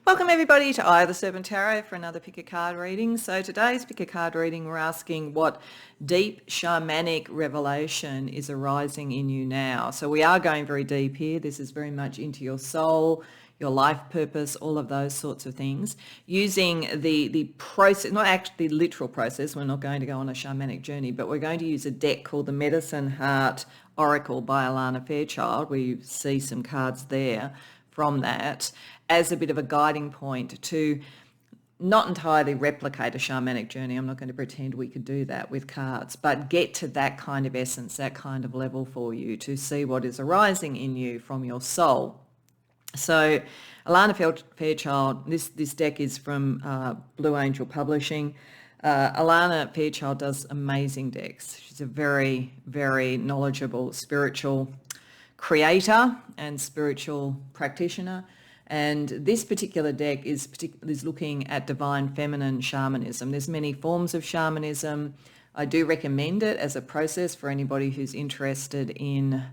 Welcome everybody to Eye of the Serpent Tarot for another pick a card reading. So today's pick a card reading, we're asking what deep shamanic revelation is arising in you now. So we are going very deep here. This is very much into your soul, your life purpose, all of those sorts of things. Using the process, not actually the literal process, we're not going to go on a shamanic journey, but we're going to use a deck called the Medicine Heart Oracle by Alana Fairchild. We see some cards there from that as a bit of a guiding point to not entirely replicate a shamanic journey. I'm not going to pretend we could do that with cards, but get to that kind of essence, that kind of level for you to see what is arising in you from your soul. So Alana Fairchild, this deck is from Blue Angel Publishing. Alana Fairchild does amazing decks. She's a very, very knowledgeable spiritual creator and spiritual practitioner. And this particular deck is looking at divine feminine shamanism. There's many forms of shamanism. I do recommend it as a process for anybody who's interested in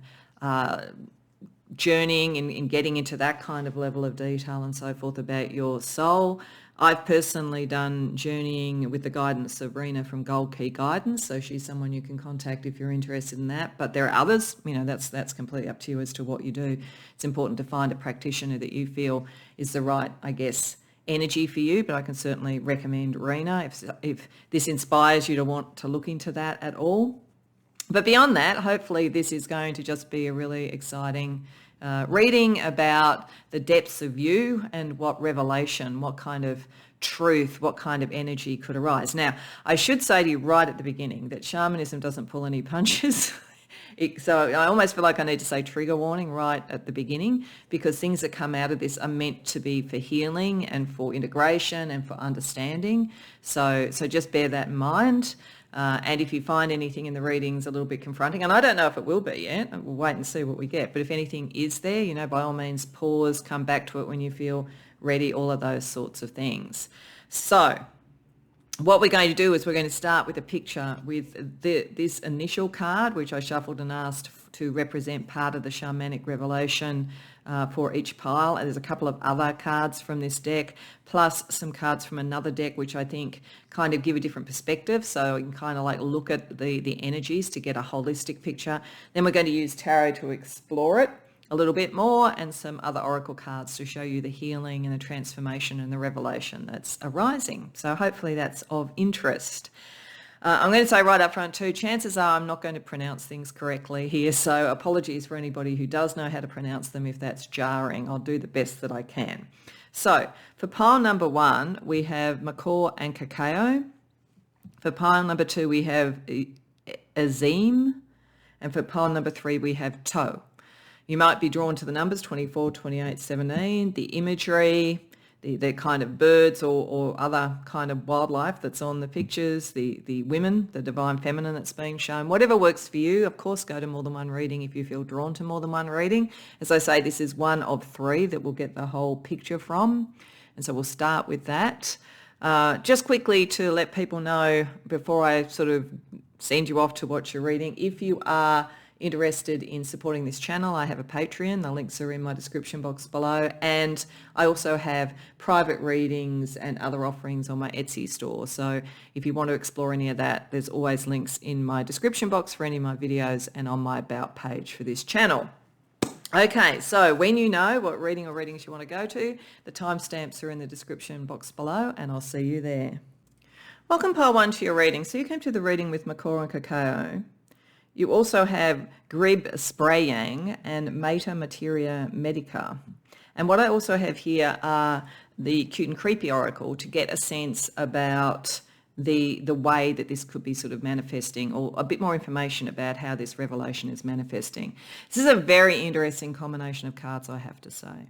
journeying, in getting into that kind of level of detail and so forth about your soul. I've personally done journeying with the guidance of Rena from Gold Key Guidance, so she's someone you can contact if you're interested in that. But there are others, that's completely up to you as to what you do. It's important to find a practitioner that you feel is the right, energy for you, but I can certainly recommend Rena if this inspires you to want to look into that at all. But beyond that, hopefully this is going to just be a really exciting reading about the depths of you and what revelation, what kind of truth, what kind of energy could arise. Now, I should say to you right at the beginning that shamanism doesn't pull any punches. So I almost feel like I need to say trigger warning right at the beginning, because things that come out of this are meant to be for healing and for integration and for understanding. So just bear that in mind. And if you find anything in the readings a little bit confronting, and I don't know if it will be yet, we'll wait and see what we get, but if anything is there, by all means pause, come back to it when you feel ready, all of those sorts of things. So what we're going to do is we're going to start with a picture with this initial card, which I shuffled and asked to represent part of the shamanic revelation for each pile. And there's a couple of other cards from this deck, plus some cards from another deck, which I think kind of give a different perspective. So you can kind of look at the energies to get a holistic picture. Then we're going to use tarot to explore it a little bit more, and some other oracle cards to show you the healing and the transformation and the revelation that's arising. So hopefully that's of interest. I'm going to say right up front too, chances are I'm not going to pronounce things correctly here, so apologies for anybody who does know how to pronounce them if that's jarring. I'll do the best that I can. So for pile number 1, we have macaw and cacao. For pile number 2, we have azim. And for pile number 3, we have toe. You might be drawn to the numbers 24, 28, 17, the imagery, the kind of birds or other kind of wildlife that's on the pictures, the women, the divine feminine that's being shown, whatever works for you. Of course, go to more than one reading if you feel drawn to more than one reading. As I say, this is one of 3 that we'll get the whole picture from. And so we'll start with that. Just quickly to let people know before I sort of send you off to watch your reading, if you are interested in supporting this channel, I have a Patreon. The links are in my description box below, and I also have private readings and other offerings on my Etsy store. So if you want to explore any of that, there's always links in my description box for any of my videos and on my about page for this channel. Okay, so when you know what reading or readings you want to go to, the timestamps are in the description box below, and I'll see you there. Welcome pile 1 to your reading. So you came to the reading with macaw and cacao. You also have Grib Sprayang and Mater Materia Medica. And what I also have here are the Cute and Creepy Oracle to get a sense about the way that this could be sort of manifesting, or a bit more information about how this revelation is manifesting. This is a very interesting combination of cards, I have to say.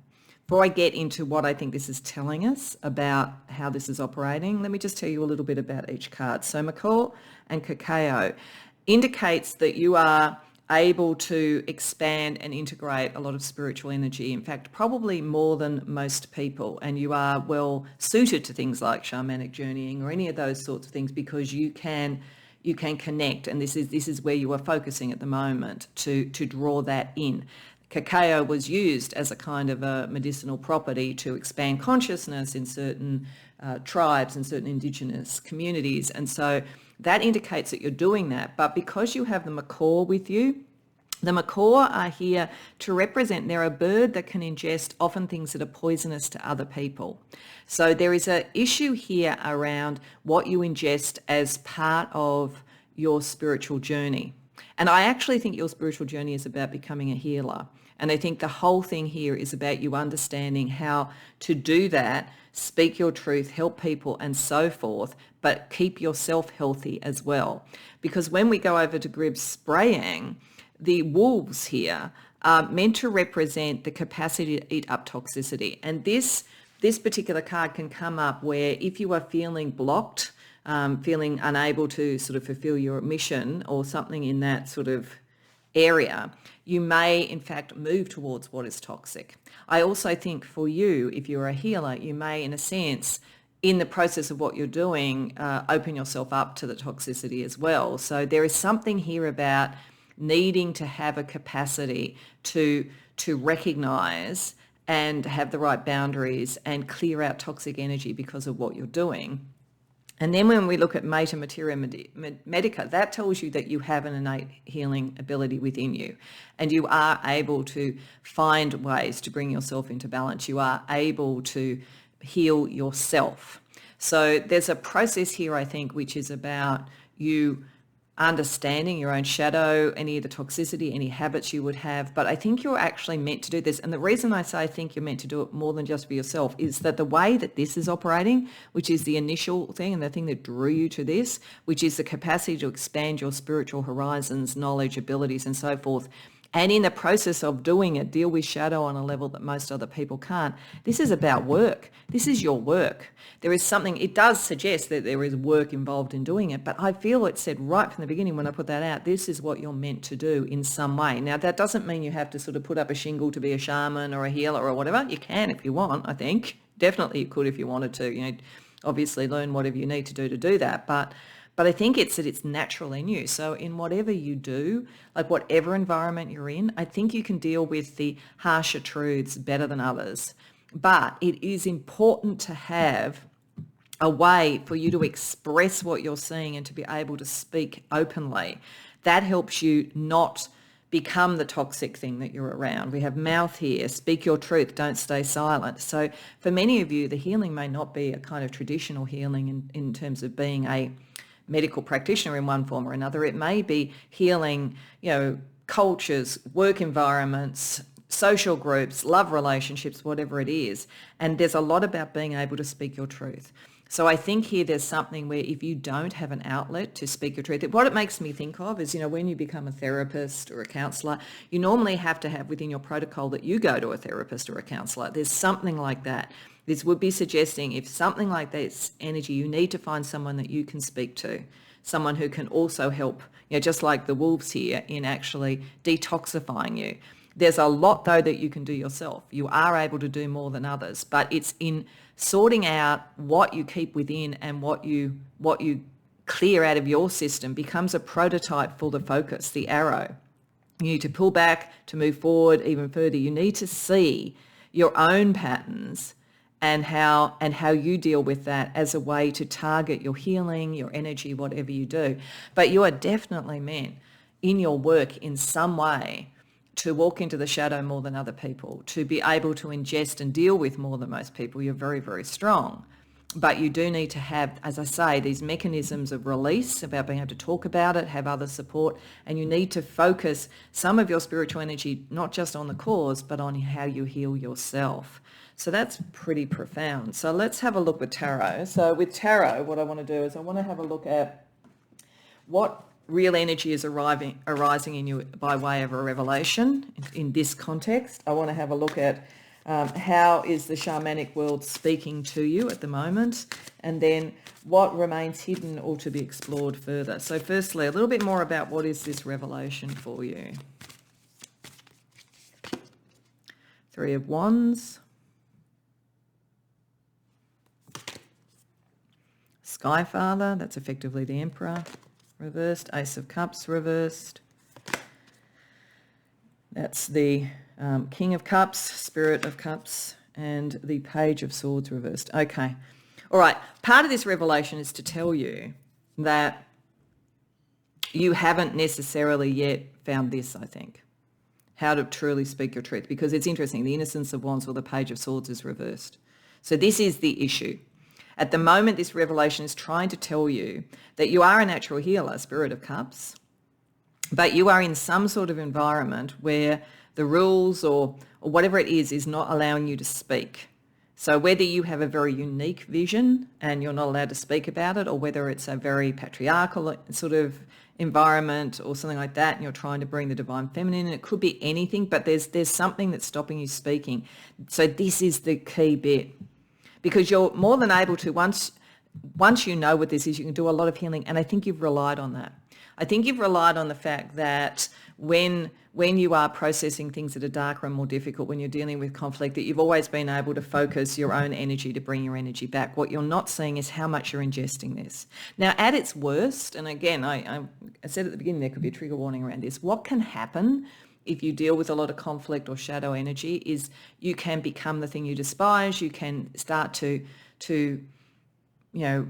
Before I get into what I think this is telling us about how this is operating, let me just tell you a little bit about each card. So macaw and cacao indicates that you are able to expand and integrate a lot of spiritual energy. In fact, probably more than most people, and you are well suited to things like shamanic journeying or any of those sorts of things, because you can connect, and this is where you are focusing at the moment to draw that in. cacao was used as a kind of a medicinal property to expand consciousness in certain tribes and certain indigenous communities. And so that indicates that you're doing that. But because you have the macaw with you, the macaw are here to represent, they're a bird that can ingest often things that are poisonous to other people. So there is an issue here around what you ingest as part of your spiritual journey. And I actually think your spiritual journey is about becoming a healer. And I think the whole thing here is about you understanding how to do that, speak your truth, help people and so forth, but keep yourself healthy as well. Because when we go over to Grib spraying, the wolves here are meant to represent the capacity to eat up toxicity. And this particular card can come up where if you are feeling blocked, feeling unable to sort of fulfill your mission or something in that sort of area, you may in fact move towards what is toxic. I also think for you, if you're a healer, you may in a sense, in the process of what you're doing, open yourself up to the toxicity as well. So there is something here about needing to have a capacity to recognize and have the right boundaries and clear out toxic energy because of what you're doing. And then when we look at Mater Materia Medica, that tells you that you have an innate healing ability within you and you are able to find ways to bring yourself into balance. You are able to heal yourself. So there's a process here, I think, which is about you understanding your own shadow, any of the toxicity, any habits you would have. But I think you're actually meant to do this. And the reason I say I think you're meant to do it more than just for yourself is that the way that this is operating, which is the initial thing and the thing that drew you to this, which is the capacity to expand your spiritual horizons, knowledge, abilities, and so forth, and in the process of doing it, deal with shadow on a level that most other people can't. This is about work. This is your work. There is something, it does suggest that there is work involved in doing it, but I feel it said right from the beginning when I put that out, this is what you're meant to do in some way. Now, that doesn't mean you have to sort of put up a shingle to be a shaman or a healer or whatever. You can if you want, I think. Definitely you could if you wanted to, obviously learn whatever you need to do that. But I think it's that it's natural in you. So in whatever you do, like whatever environment you're in, I think you can deal with the harsher truths better than others. But it is important to have a way for you to express what you're seeing and to be able to speak openly. That helps you not become the toxic thing that you're around. We have mouth here, speak your truth, don't stay silent. So for many of you, the healing may not be a kind of traditional healing in terms of being a medical practitioner in one form or another. It may be healing, cultures, work environments, social groups, love relationships, whatever it is. And there's a lot about being able to speak your truth. So I think here there's something where if you don't have an outlet to speak your truth, what it makes me think of is, when you become a therapist or a counsellor, you normally have to have within your protocol that you go to a therapist or a counsellor. There's something like that. This would be suggesting if something like this energy, you need to find someone that you can speak to, someone who can also help, just like the wolves here, in actually detoxifying you. There's a lot, though, that you can do yourself. You are able to do more than others, but it's in sorting out what you keep within and what you clear out of your system becomes a prototype for the focus, the arrow. You need to pull back to move forward even further. You need to see your own patterns and how you deal with that as a way to target your healing, your energy, whatever you do. But you are definitely meant in your work in some way to walk into the shadow more than other people, to be able to ingest and deal with more than most people. You're very, very strong. But you do need to have, as I say, these mechanisms of release, about being able to talk about it, have other support, and you need to focus some of your spiritual energy not just on the cause, but on how you heal yourself. So that's pretty profound. So let's have a look with tarot. So with tarot, what I want to do is I want to have a look at what real energy is arising in you by way of a revelation in this context. I want to have a look at how is the shamanic world speaking to you at the moment, and then what remains hidden or to be explored further. So firstly, a little bit more about what is this revelation for you. Three of Wands. Skyfather, that's effectively the Emperor reversed. Ace of Cups reversed. That's the King of Cups, Spirit of Cups, and the Page of Swords reversed. Okay. All right. Part of this revelation is to tell you that you haven't necessarily yet found this, I think, how to truly speak your truth, because it's interesting. The Innocence of Wands or the Page of Swords is reversed. So this is the issue. At the moment, this revelation is trying to tell you that you are a natural healer, Spirit of Cups, but you are in some sort of environment where the rules or whatever it is not allowing you to speak. So whether you have a very unique vision and you're not allowed to speak about it, or whether it's a very patriarchal sort of environment or something like that, and you're trying to bring the divine feminine, and it could be anything, but there's something that's stopping you speaking. So this is the key bit, because you're more than able to, once you know what this is, you can do a lot of healing. And I think you've relied on that. I think you've relied on the fact that when you are processing things that are darker and more difficult, when you're dealing with conflict, that you've always been able to focus your own energy to bring your energy back. What you're not seeing is how much you're ingesting this. Now, at its worst, and again, I said at the beginning there could be a trigger warning around this, what can happen if you deal with a lot of conflict or shadow energy is you can become the thing you despise. You can start to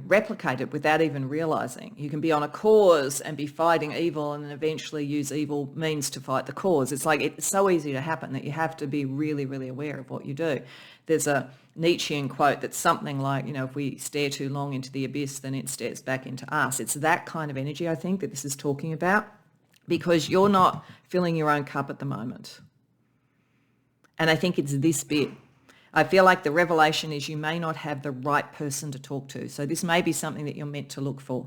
replicate it without even realizing. You can be on a cause and be fighting evil and then eventually use evil means to fight the cause. It's like it's so easy to happen that you have to be really, really aware of what you do. There's a Nietzschean quote that's something like, if we stare too long into the abyss, then it stares back into us. It's that kind of energy, I think, that this is talking about, because you're not filling your own cup at the moment. And I think it's this bit. I feel like the revelation is you may not have the right person to talk to. So this may be something that you're meant to look for.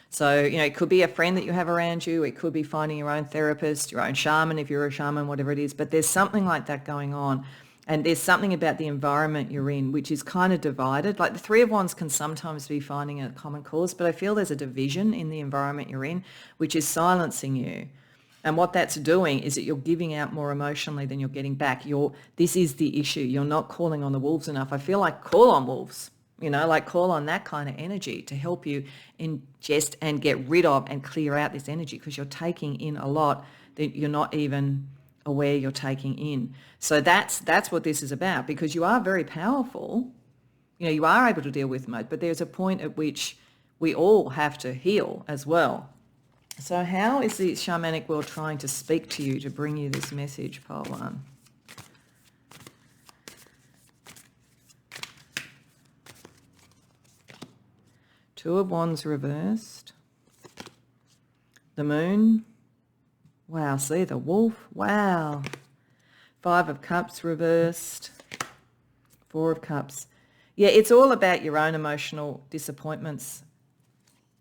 So, it could be a friend that you have around you. It could be finding your own therapist, your own shaman, if you're a shaman, whatever it is. But there's something like that going on. And there's something about the environment you're in which is kind of divided. Like the Three of Wands can sometimes be finding a common cause, but I feel there's a division in the environment you're in, which is silencing you. And what that's doing is that you're giving out more emotionally than you're getting back. This is the issue. You're not calling on the wolves enough. I feel like call on wolves, like call on that kind of energy to help you ingest and get rid of and clear out this energy, because you're taking in a lot that you're not even aware you're taking in. So that's what this is about, because you are very powerful. You are able to deal with most, but there's a point at which we all have to heal as well. So how is the shamanic world trying to speak to you to bring you this message, pile one? Two of Wands reversed. The Moon. Wow, see the Wolf. Wow. Five of Cups reversed. Four of Cups. Yeah, it's all about your own emotional disappointments.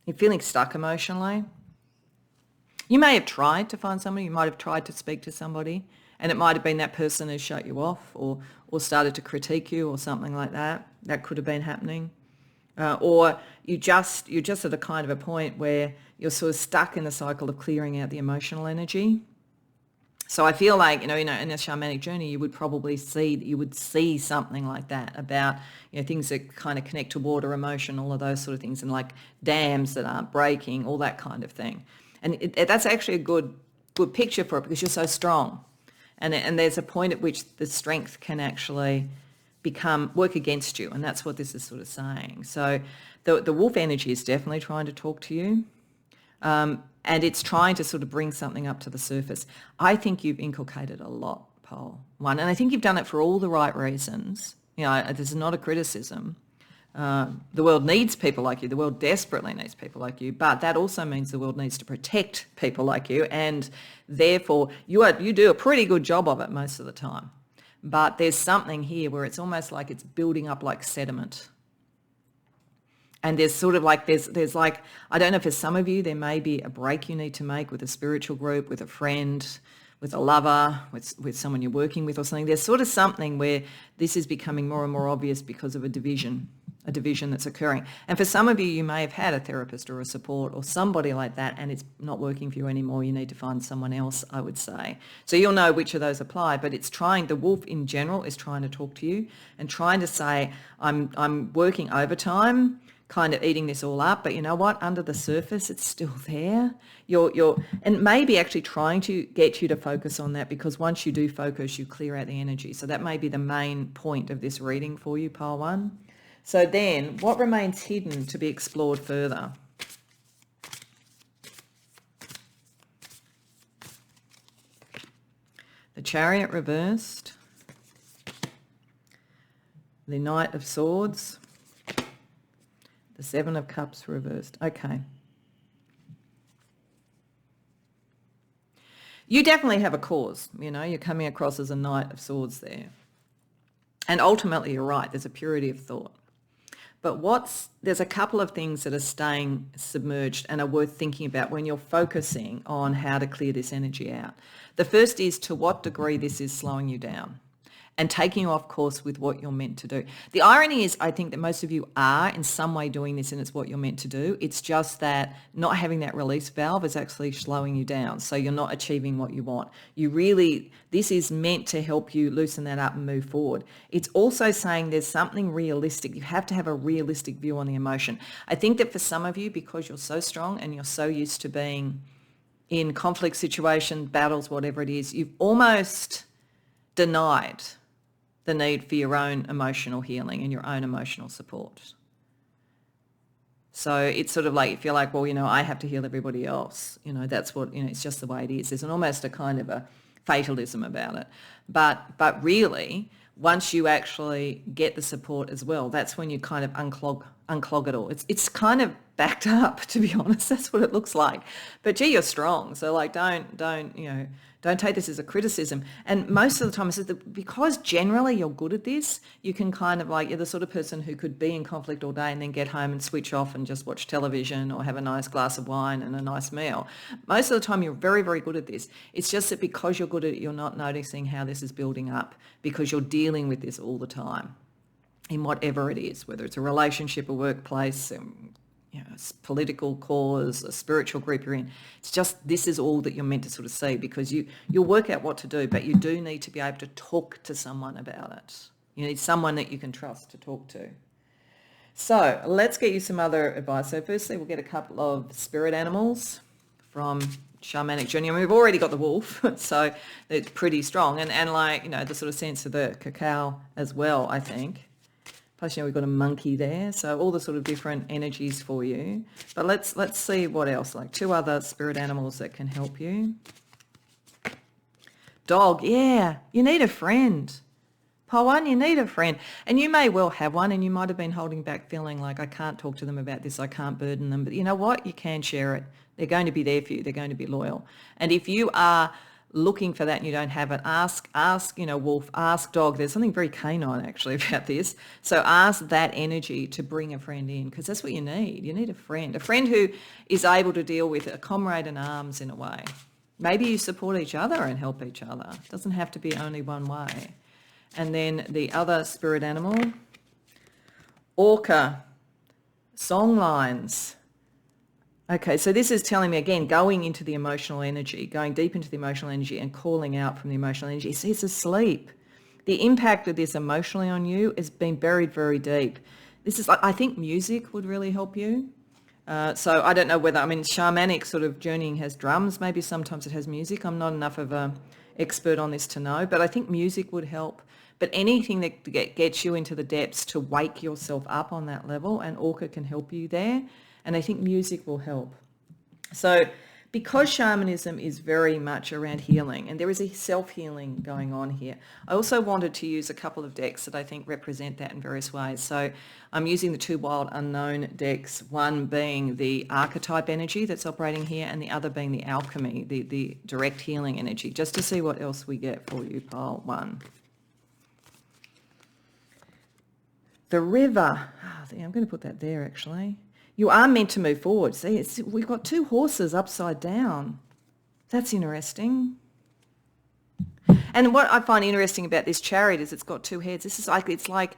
You're feeling stuck emotionally. You may have tried to find somebody, you might have tried to speak to somebody, and it might have been that person has shut you off or started to critique you or something like that. That could have been happening. Or you're just at a kind of a point where you're sort of stuck in the cycle of clearing out the emotional energy. So I feel like, in a shamanic journey, you would probably see something like that about, things that kind of connect to water, emotion, all of those sort of things, and like dams that aren't breaking, all that kind of thing. And that's actually a good picture for it, because you're so strong. And there's a point at which the strength can actually work against you. And that's what this is sort of saying. So the wolf energy is definitely trying to talk to you. And it's trying to sort of bring something up to the surface. I think you've inculcated a lot, pole one. And I think you've done it for all the right reasons. This is not a criticism. The world needs people like you. The world desperately needs people like you. But that also means the world needs to protect people like you. And therefore, you do a pretty good job of it most of the time. But there's something here where it's almost like it's building up like sediment. And there's sort of like, there's like, I don't know, for some of you, there may be a break you need to make with a spiritual group, with a friend, with a lover, with someone you're working with or something. There's sort of something where this is becoming more and more obvious because of a division that's occurring. And for some of you, you may have had a therapist or a support or somebody like that, and it's not working for you anymore. You need to find someone else, I would say. So you'll know which of those apply, but the wolf in general is trying to talk to you and trying to say, I'm working overtime kind of eating this all up, but you know what? Under the surface, it's still there. And maybe actually trying to get you to focus on that, because once you do focus, you clear out the energy. So that may be the main point of this reading for you, pile 1. So then what remains hidden to be explored further? The Chariot reversed, the Knight of Swords, the Seven of Cups reversed. Okay. You definitely have a cause, you're coming across as a Knight of Swords there. And ultimately, you're right, there's a purity of thought. But there's a couple of things that are staying submerged and are worth thinking about when you're focusing on how to clear this energy out. The first is to what degree this is slowing you down and taking you off course with what you're meant to do. The irony is, I think that most of you are in some way doing this and it's what you're meant to do. It's just that not having that release valve is actually slowing you down. So you're not achieving what you want. This is meant to help you loosen that up and move forward. It's also saying there's something realistic. You have to have a realistic view on the emotion. I think that for some of you, because you're so strong and you're so used to being in conflict situations, battles, whatever it is, you've almost denied the need for your own emotional healing and your own emotional support. So it's sort of like, if you're like, well, I have to heal everybody else. That's what, it's just the way it is. There's almost a kind of a fatalism about it. But really, once you actually get the support as well, that's when you kind of unclog it all. It's kind of backed up, to be honest. That's what it looks like. But gee, you're strong. So like, don't take this as a criticism. And most of the time, because generally you're good at this, you can kind of you're the sort of person who could be in conflict all day and then get home and switch off and just watch television or have a nice glass of wine and a nice meal. Most of the time, you're very, very good at this. It's just that because you're good at it, you're not noticing how this is building up, because you're dealing with this all the time in whatever it is, whether it's a relationship, a workplace, political cause, a spiritual group you're in. It's just, this is all that you're meant to sort of see, because you'll work out what to do, but you do need to be able to talk to someone about it. You need someone that you can trust to talk to. So let's get you some other advice. So firstly, we'll get a couple of spirit animals from shamanic journey. We've already got the wolf, so it's pretty strong. And the sort of sense of the cacao as well, I think. Plus, we've got a monkey there, so all the sort of different energies for you. But let's see what else, like 2 other spirit animals that can help you. Dog, yeah, you need a friend. Pile 1, you need a friend. And you may well have one, and you might have been holding back, feeling like, I can't talk to them about this, I can't burden them. But you know what? You can share it. They're going to be there for you. They're going to be loyal. And if you are looking for that and you don't have it, ask wolf, ask dog. There's something very canine actually about this. So ask that energy to bring a friend in, because that's what you need. You need a friend who is able to deal with a comrade in arms in a way. Maybe you support each other and help each other. It doesn't have to be only one way. And then the other spirit animal, orca, songlines. Okay, so this is telling me, again, going into the emotional energy, going deep into the emotional energy and calling out from the emotional energy. See, it's asleep. The impact of this emotionally on you has been buried very deep. This is, I think music would really help you. So I don't know whether, shamanic sort of journeying has drums. Maybe sometimes it has music. I'm not enough of an expert on this to know, but I think music would help. But anything that gets you into the depths to wake yourself up on that level, and orca can help you there. And I think music will help. So because shamanism is very much around healing, and there is a self-healing going on here, I also wanted to use a couple of decks that I think represent that in various ways. So I'm using the 2 Wild Unknown decks, one being the archetype energy that's operating here, and the other being the alchemy, the direct healing energy, just to see what else we get for you, pile 1. The river. I'm going to put that there actually. You are meant to move forward. See, we've got 2 horses upside down. That's interesting. And what I find interesting about this chariot is it's got 2 heads. It's like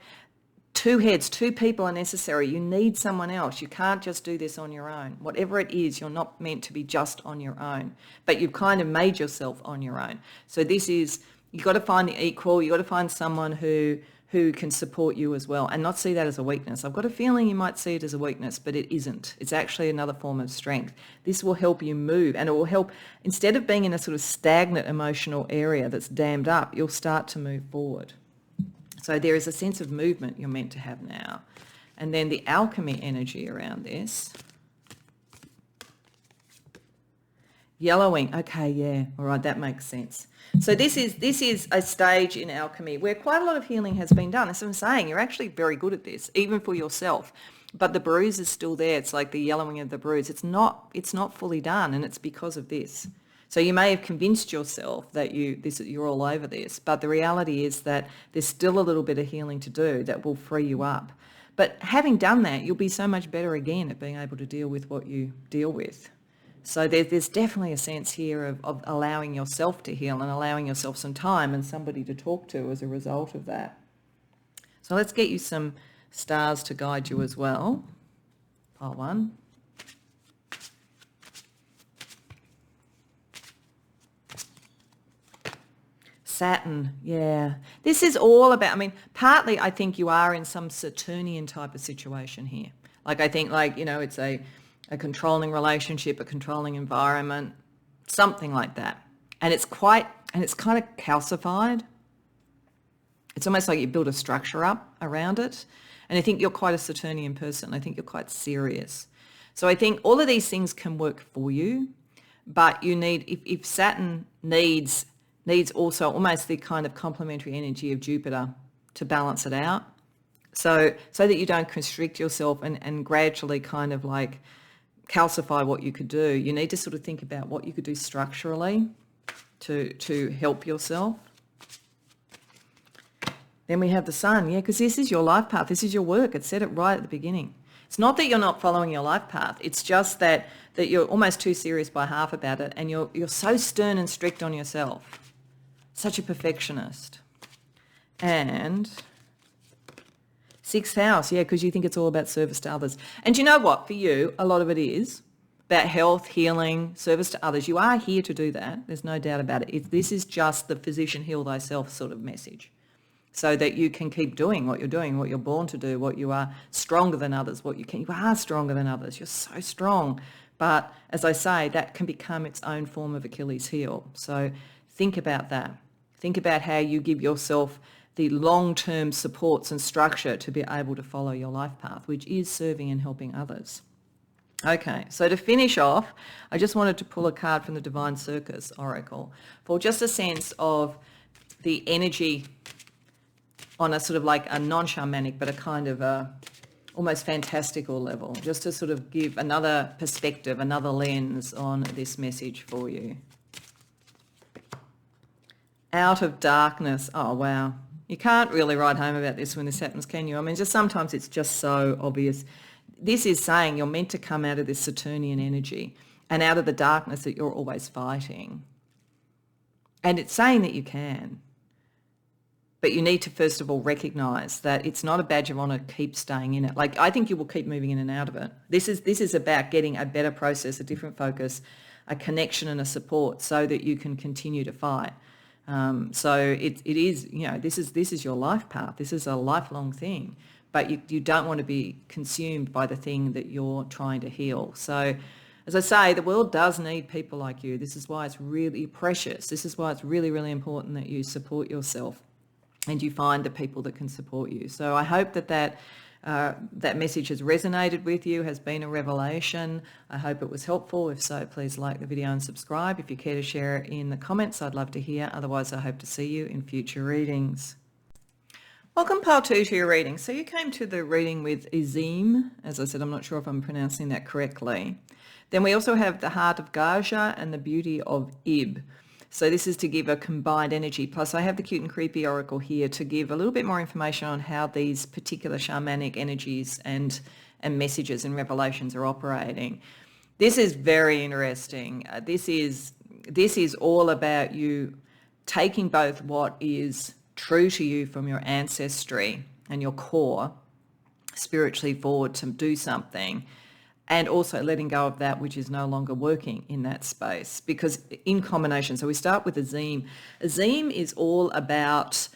2 heads, 2 people are necessary. You need someone else. You can't just do this on your own. Whatever it is, you're not meant to be just on your own, but you've kind of made yourself on your own. So this is, you've got to find the equal. You've got to find someone who who can support you as well and not see that as a weakness. I've got a feeling you might see it as a weakness, but it isn't. It's actually another form of strength. This will help you move, and it will help, instead of being in a sort of stagnant emotional area that's dammed up, you'll start to move forward. So there is a sense of movement you're meant to have now. And then the alchemy energy around this. Yellowing, okay, yeah, all right, that makes sense. So this is a stage in alchemy where quite a lot of healing has been done. That's what I'm saying. You're actually very good at this, even for yourself. But the bruise is still there. It's like the yellowing of the bruise. It's not fully done, and it's because of this. So you may have convinced yourself that you're all over this, but the reality is that there's still a little bit of healing to do that will free you up. But having done that, you'll be so much better again at being able to deal with what you deal with. So there's definitely a sense here of allowing yourself to heal and allowing yourself some time and somebody to talk to as a result of that. So let's get you some stars to guide you as well. Pile 1. Saturn, yeah. This is all about, partly I think you are in some Saturnian type of situation here. I think it's a controlling relationship, a controlling environment, something like that. And it's kind of calcified. It's almost like you build a structure up around it. And I think you're quite a Saturnian person. I think you're quite serious. So I think all of these things can work for you, but you need, if Saturn needs also almost the kind of complementary energy of Jupiter to balance it out. So that you don't constrict yourself and gradually kind of like calcify what you could do. You need to sort of think about what you could do structurally to help yourself. Then we have the Sun, because this is your life path. This is your work. It said it right at the beginning. It's not that you're not following your life path. It's just that you're almost too serious by half about it, and you're so stern and strict on yourself. Such a perfectionist. And 6th house, because you think it's all about service to others. And you know what? For you, a lot of it is about health, healing, service to others. You are here to do that. There's no doubt about it. This is just the physician heal thyself sort of message, so that you can keep doing, what you're born to do, what you are stronger than others, you are stronger than others. You're so strong. But as I say, that can become its own form of Achilles heel. So think about that. Think about how you give yourself the long-term supports and structure to be able to follow your life path, which is serving and helping others. Okay, so to finish off, I just wanted to pull a card from the Divine Circus Oracle for just a sense of the energy on a sort of like a non-shamanic, but a kind of a almost fantastical level, just to sort of give another perspective, another lens on this message for you. Out of darkness. Oh, wow. You can't really write home about this when this happens, can you? Just sometimes it's just so obvious. This is saying you're meant to come out of this Saturnian energy and out of the darkness that you're always fighting. And it's saying that you can. But you need to, first of all, recognise that it's not a badge of honour to keep staying in it. I think you will keep moving in and out of it. This is about getting a better process, a different focus, a connection and a support so that you can continue to fight. So it is, this is your life path. This is a lifelong thing, but you don't want to be consumed by the thing that you're trying to heal. So as I say, the world does need people like you. This is why it's really precious. This is why it's really, really important that you support yourself and you find the people that can support you. So I hope that message has resonated with you, has been a revelation. I hope it was helpful. If so, please like the video and subscribe. If you care to share it in the comments, I'd love to hear. Otherwise, I hope to see you in future readings. Welcome, Pile 2, to your reading. So you came to the reading with Izim. As I said, I'm not sure if I'm pronouncing that correctly. Then we also have the Heart of Gaja and the Beauty of Ib. So this is to give a combined energy. Plus I have the Cute and Creepy Oracle here to give a little bit more information on how these particular shamanic energies and messages and revelations are operating. This is very interesting. This is all about you taking both what is true to you from your ancestry and your core spiritually forward to do something, and also letting go of that which is no longer working in that space. Because in combination, so we start with Azim. Azim is all about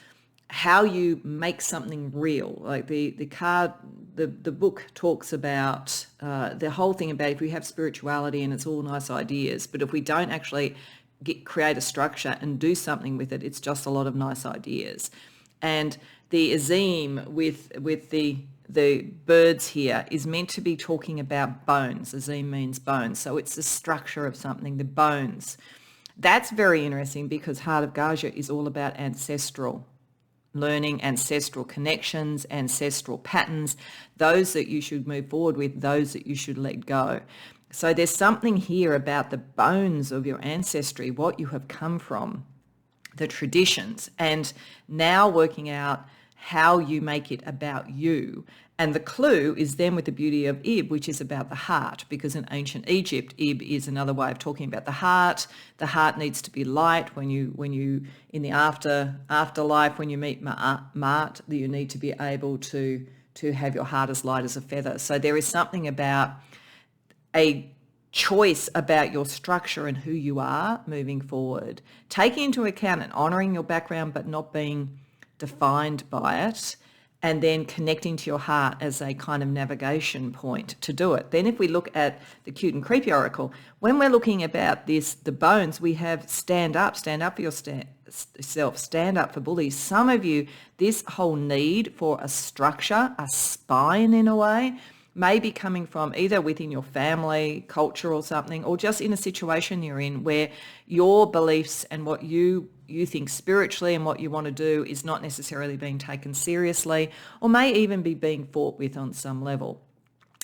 how you make something real. Like the card, the book talks about the whole thing about if we have spirituality and it's all nice ideas, but if we don't actually create a structure and do something with it, it's just a lot of nice ideas. And the azim with the birds here is meant to be talking about bones. Azim means bones. So it's the structure of something, the bones. That's very interesting because Heart of Gaja is all about ancestral learning, ancestral connections, ancestral patterns, those that you should move forward with, those that you should let go. So there's something here about the bones of your ancestry, what you have come from, the traditions, and now working out how you make it about you. And the clue is then with the beauty of Ib, which is about the heart, because in ancient Egypt, Ib is another way of talking about the heart. The heart needs to be light when you in the afterlife, when you meet Ma'at, that you need to be able to have your heart as light as a feather. So there is something about a choice about your structure and who you are moving forward, taking into account and honouring your background, but not being defined by it, and then connecting to your heart as a kind of navigation point to do it. Then if we look at the cute and creepy oracle, when we're looking about this, the bones, we have stand up for yourself, stand up for bullies. Some of you, this whole need for a structure, a spine in a way, may be coming from either within your family, culture or something, or just in a situation you're in where your beliefs and what you think spiritually and what you want to do is not necessarily being taken seriously, or may even be being fought with on some level.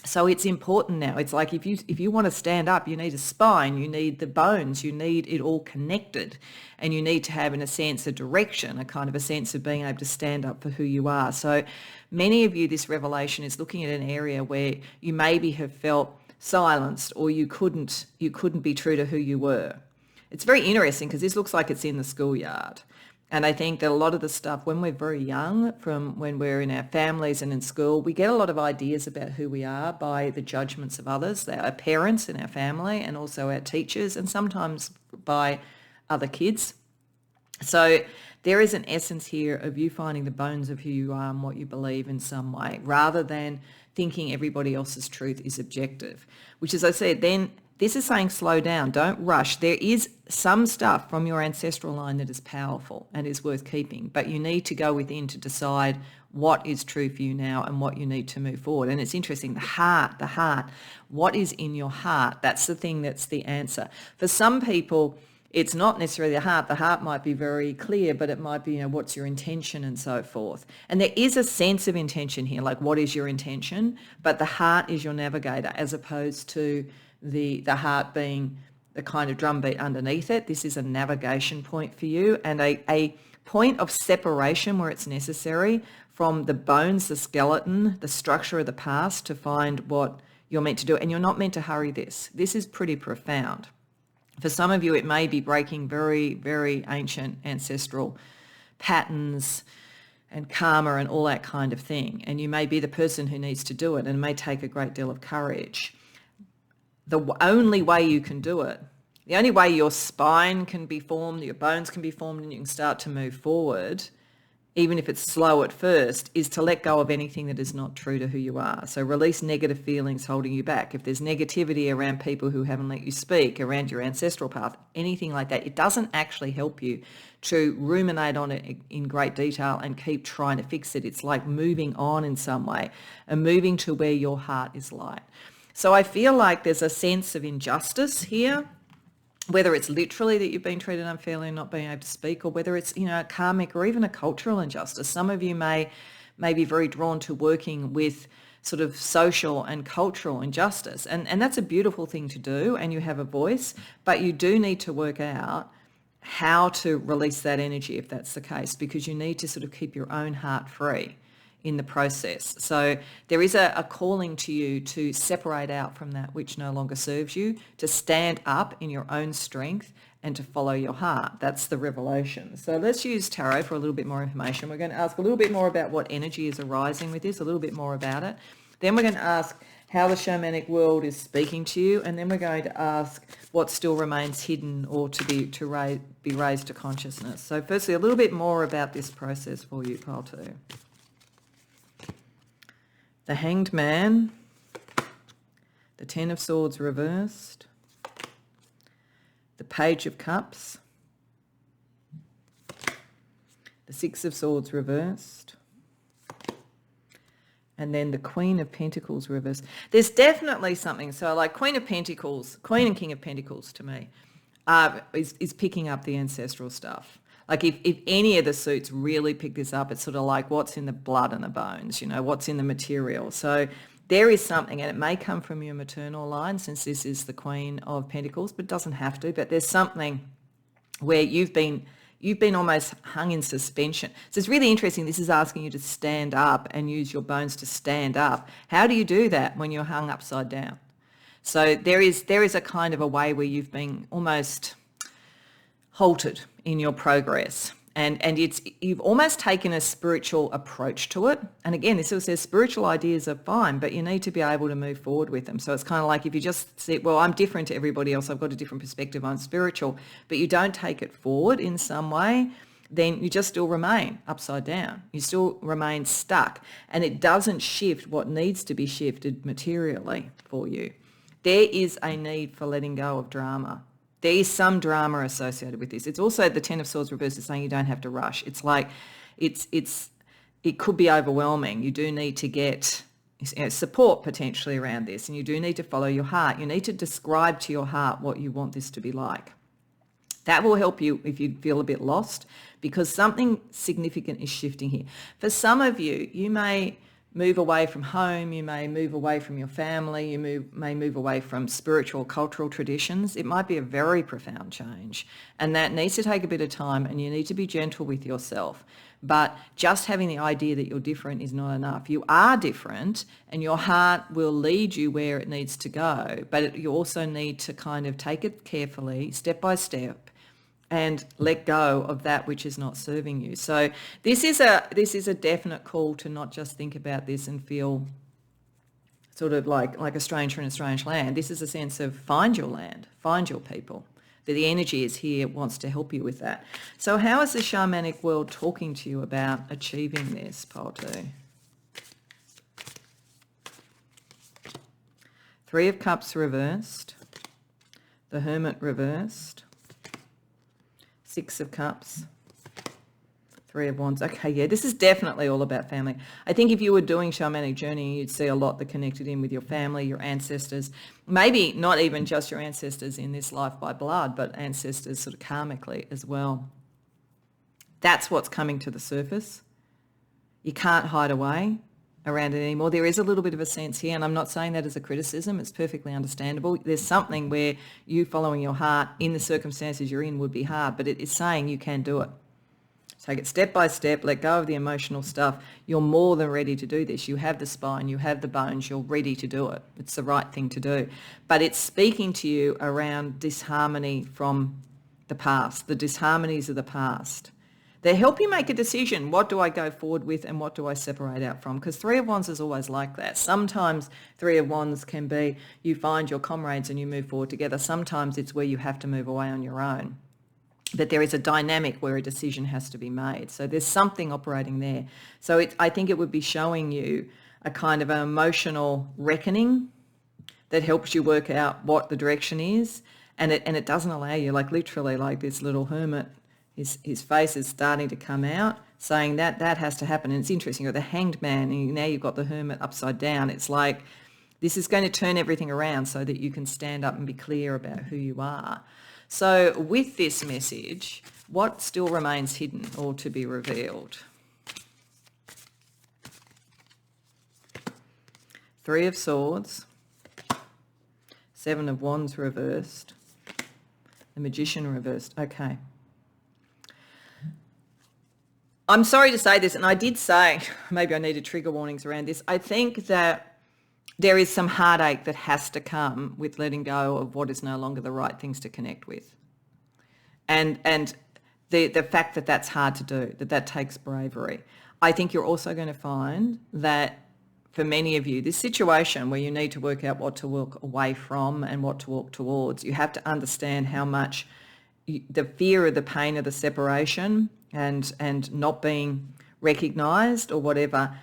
So it's important now. It's like if you want to stand up, you need a spine, you need the bones, you need it all connected, and you need to have, in a sense, a direction, a kind of a sense of being able to stand up for who you are. So many of you, this revelation is looking at an area where you maybe have felt silenced, or you couldn't be true to who you were. It's very interesting because this looks like it's in the schoolyard. And I think that a lot of the stuff, when we're very young, from when we're in our families and in school, we get a lot of ideas about who we are by the judgments of others, our parents in our family, and also our teachers, and sometimes by other kids. So there is an essence here of you finding the bones of who you are and what you believe in some way, rather than thinking everybody else's truth is objective, which, as I said, then this is saying slow down, don't rush. There is some stuff from your ancestral line that is powerful and is worth keeping, but you need to go within to decide what is true for you now and what you need to move forward. And it's interesting, the heart, what is in your heart? That's the thing that's the answer. For some people, it's not necessarily the heart. The heart might be very clear, but it might be, what's your intention and so forth. And there is a sense of intention here, like what is your intention? But the heart is your navigator, as opposed to the heart being the kind of drumbeat underneath it. This is a navigation point for you, and a point of separation where it's necessary from the bones, the skeleton, the structure of the past to find what you're meant to do. And you're not meant to hurry this. This is pretty profound. For some of you, it may be breaking very, very ancient ancestral patterns and karma and all that kind of thing. And you may be the person who needs to do it, and it may take a great deal of courage. The only way you can do it, the only way your spine can be formed, your bones can be formed, and you can start to move forward, even if it's slow at first, is to let go of anything that is not true to who you are. So release negative feelings holding you back. If there's negativity around people who haven't let you speak, around your ancestral path, anything like that, it doesn't actually help you to ruminate on it in great detail and keep trying to fix it. It's like moving on in some way and moving to where your heart is light. So I feel like there's a sense of injustice here, whether it's literally that you've been treated unfairly and not being able to speak, or whether it's, a karmic or even a cultural injustice. Some of you may be very drawn to working with sort of social and cultural injustice. And that's a beautiful thing to do, and you have a voice, but you do need to work out how to release that energy if that's the case, because you need to sort of keep your own heart free in the process. So there is a calling to you to separate out from that which no longer serves you, to stand up in your own strength and to follow your heart. That's the revelation. So let's use tarot for a little bit more information. We're going to ask a little bit more about what energy is arising with this, a little bit more about it. Then we're going to ask, how the shamanic world is speaking to you, and then we're going to ask what still remains hidden or be raised to consciousness. So firstly, a little bit more about this process for you, pile 2. The Hanged Man, the Ten of Swords reversed, the Page of Cups, the Six of Swords reversed, and then the Queen of Pentacles reversed. There's definitely something. So like Queen of Pentacles, Queen and King of Pentacles to me, is picking up the ancestral stuff. Like if any of the suits really pick this up, it's sort of like what's in the blood and the bones, what's in the material. So there is something, and it may come from your maternal line since this is the Queen of Pentacles, but it doesn't have to. But there's something where you've been almost hung in suspension. So it's really interesting. This is asking you to stand up and use your bones to stand up. How do you do that when you're hung upside down? So there is a kind of a way where you've been almost halted in your progress. And you've almost taken a spiritual approach to it. And again, this still says spiritual ideas are fine, but you need to be able to move forward with them. So it's kind of like if you just say, well, I'm different to everybody else, I've got a different perspective, I'm spiritual, but you don't take it forward in some way, then you just still remain upside down. You still remain stuck. And it doesn't shift what needs to be shifted materially for you. There is a need for letting go of drama. There is some drama associated with this. It's also the Ten of Swords reversed is saying you don't have to rush. It's like it could be overwhelming. You do need to get support potentially around this, and you do need to follow your heart. You need to describe to your heart what you want this to be like. That will help you if you feel a bit lost, because something significant is shifting here. For some of you, you may move away from home, you may move away from your family, you may move away from spiritual, cultural traditions. It might be a very profound change, and that needs to take a bit of time, and you need to be gentle with yourself. But just having the idea that you're different is not enough. You are different, and your heart will lead you where it needs to go, but you also need to kind of take it carefully, step by step, and let go of that which is not serving you. So this is a definite call to not just think about this and feel sort of like a stranger in a strange land. This is a sense of find your land, find your people. The energy is here, wants to help you with that. So how is the shamanic world talking to you about achieving this, pile 2? Three of Cups reversed, the Hermit reversed, Six of Cups, Three of Wands. Okay, yeah, this is definitely all about family. I think if you were doing shamanic journey, you'd see a lot that connected in with your family, your ancestors, maybe not even just your ancestors in this life by blood, but ancestors sort of karmically as well. That's what's coming to the surface. You can't hide away around it anymore. There is a little bit of a sense here, and I'm not saying that as a criticism, it's perfectly understandable. There's something where you following your heart in the circumstances you're in would be hard, but it is saying you can do it. Take it step by step, let go of the emotional stuff. You're more than ready to do this. You have the spine, you have the bones, you're ready to do it. It's the right thing to do. But it's speaking to you around disharmony from the past, the disharmonies of the past. They help you make a decision. What do I go forward with and what do I separate out from? Because Three of Wands is always like that. Sometimes Three of Wands can be you find your comrades and you move forward together. Sometimes it's where you have to move away on your own. But there is a dynamic where a decision has to be made. So there's something operating there. So I think it would be showing you a kind of an emotional reckoning that helps you work out what the direction is. And it doesn't allow you, like literally like this little hermit, his face is starting to come out, saying that has to happen. And it's interesting, you've got the Hanged Man, and now you've got the Hermit upside down. It's like this is going to turn everything around so that you can stand up and be clear about who you are. So with this message, what still remains hidden or to be revealed? Three of Swords, Seven of Wands reversed, the Magician reversed. Okay. I'm sorry to say this, and I did say, maybe I needed trigger warnings around this. I think that there is some heartache that has to come with letting go of what is no longer the right things to connect with. And the fact that that's hard to do, that takes bravery. I think you're also going to find that for many of you, this situation where you need to work out what to walk away from and what to walk towards, you have to understand how much the fear of the pain of the separation and not being recognised or whatever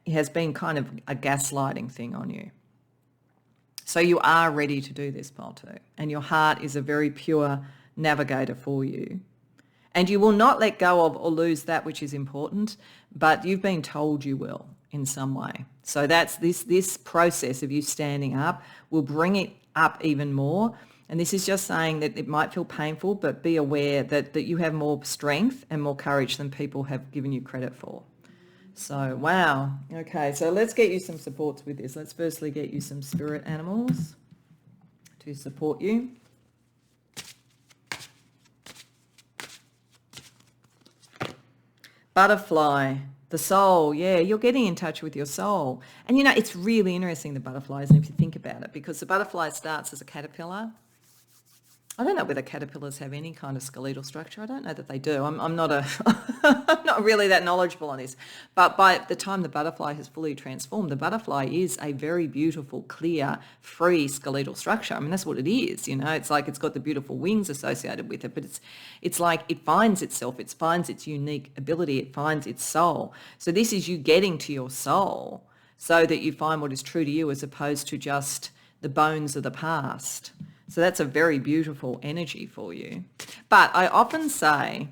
has been kind of a gaslighting thing on you. So you are ready to do this, Pile 2, and your heart is a very pure navigator for you. And you will not let go of or lose that which is important, but you've been told you will in some way. So that's this process of you standing up will bring it up even more. And this is just saying that it might feel painful, but be aware that you have more strength and more courage than people have given you credit for. So, wow. Okay, so let's get you some supports with this. Let's firstly get you some spirit animals to support you. Butterfly, the soul. Yeah, you're getting in touch with your soul. And, it's really interesting, the butterflies, and if you think about it, because the butterfly starts as a caterpillar. I don't know whether caterpillars have any kind of skeletal structure. I don't know that they do. I'm not I'm not really that knowledgeable on this. But by the time the butterfly has fully transformed, the butterfly is a very beautiful, clear, free skeletal structure. I mean, that's what it is. It's like it's got the beautiful wings associated with it, but it's like it finds itself. It finds its unique ability. It finds its soul. So this is you getting to your soul so that you find what is true to you as opposed to just the bones of the past. So that's a very beautiful energy for you. But I often say,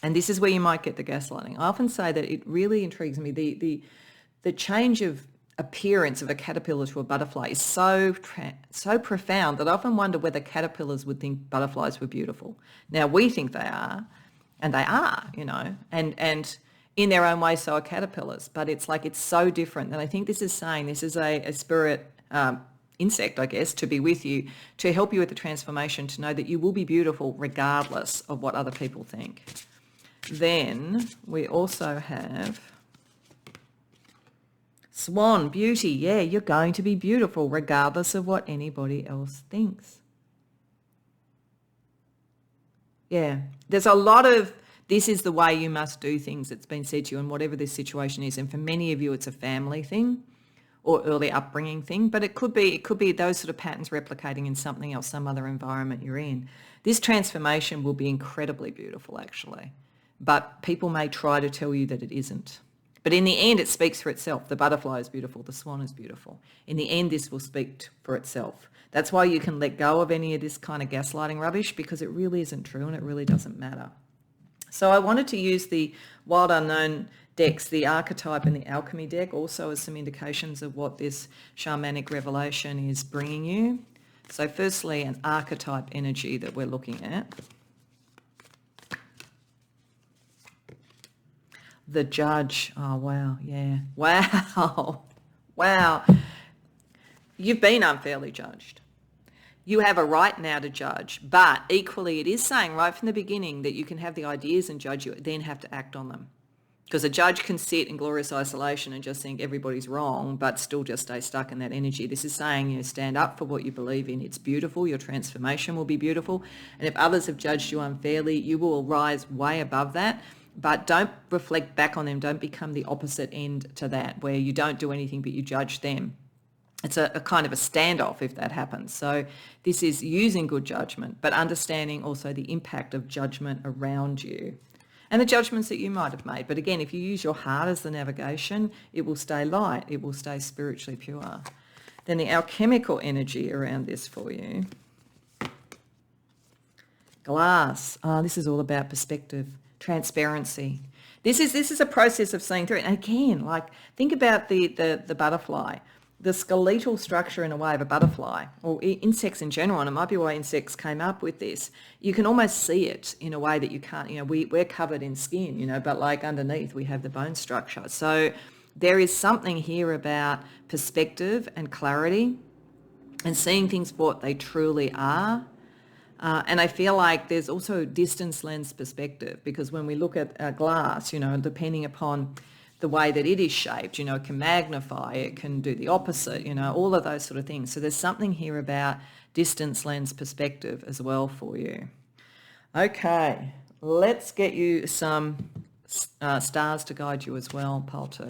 and this is where you might get the gaslighting, I often say that it really intrigues me, the change of appearance of a caterpillar to a butterfly is so profound that I often wonder whether caterpillars would think butterflies were beautiful. Now, we think they are, and they are, and in their own way, so are caterpillars. But it's like it's so different. And I think this is saying this is a spirit insect, I guess, to be with you, to help you with the transformation, to know that you will be beautiful regardless of what other people think. Then we also have Swan, beauty. Yeah, you're going to be beautiful regardless of what anybody else thinks. Yeah, there's a lot of this is the way you must do things that's been said to you, and whatever this situation is. And for many of you, it's a family thing or early upbringing thing, but it could be those sort of patterns replicating in something else, some other environment you're in. This transformation will be incredibly beautiful, actually, but people may try to tell you that it isn't. But in the end, it speaks for itself. The butterfly is beautiful. The swan is beautiful. In the end, this will speak for itself. That's why you can let go of any of this kind of gaslighting rubbish, because it really isn't true and it really doesn't matter. So I wanted to use the Wild Unknown decks, the Archetype and the Alchemy deck, also as some indications of what this shamanic revelation is bringing you. So firstly, an archetype energy that we're looking at. The Judge. Oh, wow. Yeah. Wow. Wow. You've been unfairly judged. You have a right now to judge, but equally it is saying right from the beginning that you can have the ideas and judge, you then have to act on them. Because a judge can sit in glorious isolation and just think everybody's wrong, but still just stay stuck in that energy. This is saying, stand up for what you believe in. It's beautiful. Your transformation will be beautiful. And if others have judged you unfairly, you will rise way above that. But don't reflect back on them. Don't become the opposite end to that, where you don't do anything but you judge them. It's a kind of a standoff if that happens. So this is using good judgment, but understanding also the impact of judgment around you and the judgments that you might have made. But again, if you use your heart as the navigation, it will stay light. It will stay spiritually pure. Then the alchemical energy around this for you. Glass. This is all about perspective, transparency. This is a process of seeing through it. And again, like think about the butterfly. The skeletal structure in a way of a butterfly, or insects in general, and it might be why insects came up with this. You can almost see it in a way that you can't, we're covered in skin, but like underneath we have the bone structure. So there is something here about perspective and clarity and seeing things for what they truly are. And I feel like there's also distance lens perspective, because when we look at glass, depending upon the way that it is shaped, it can magnify, it can do the opposite, all of those sort of things. So there's something here about distance lens perspective as well for you. Okay, let's get you some stars to guide you as well, Pile 2.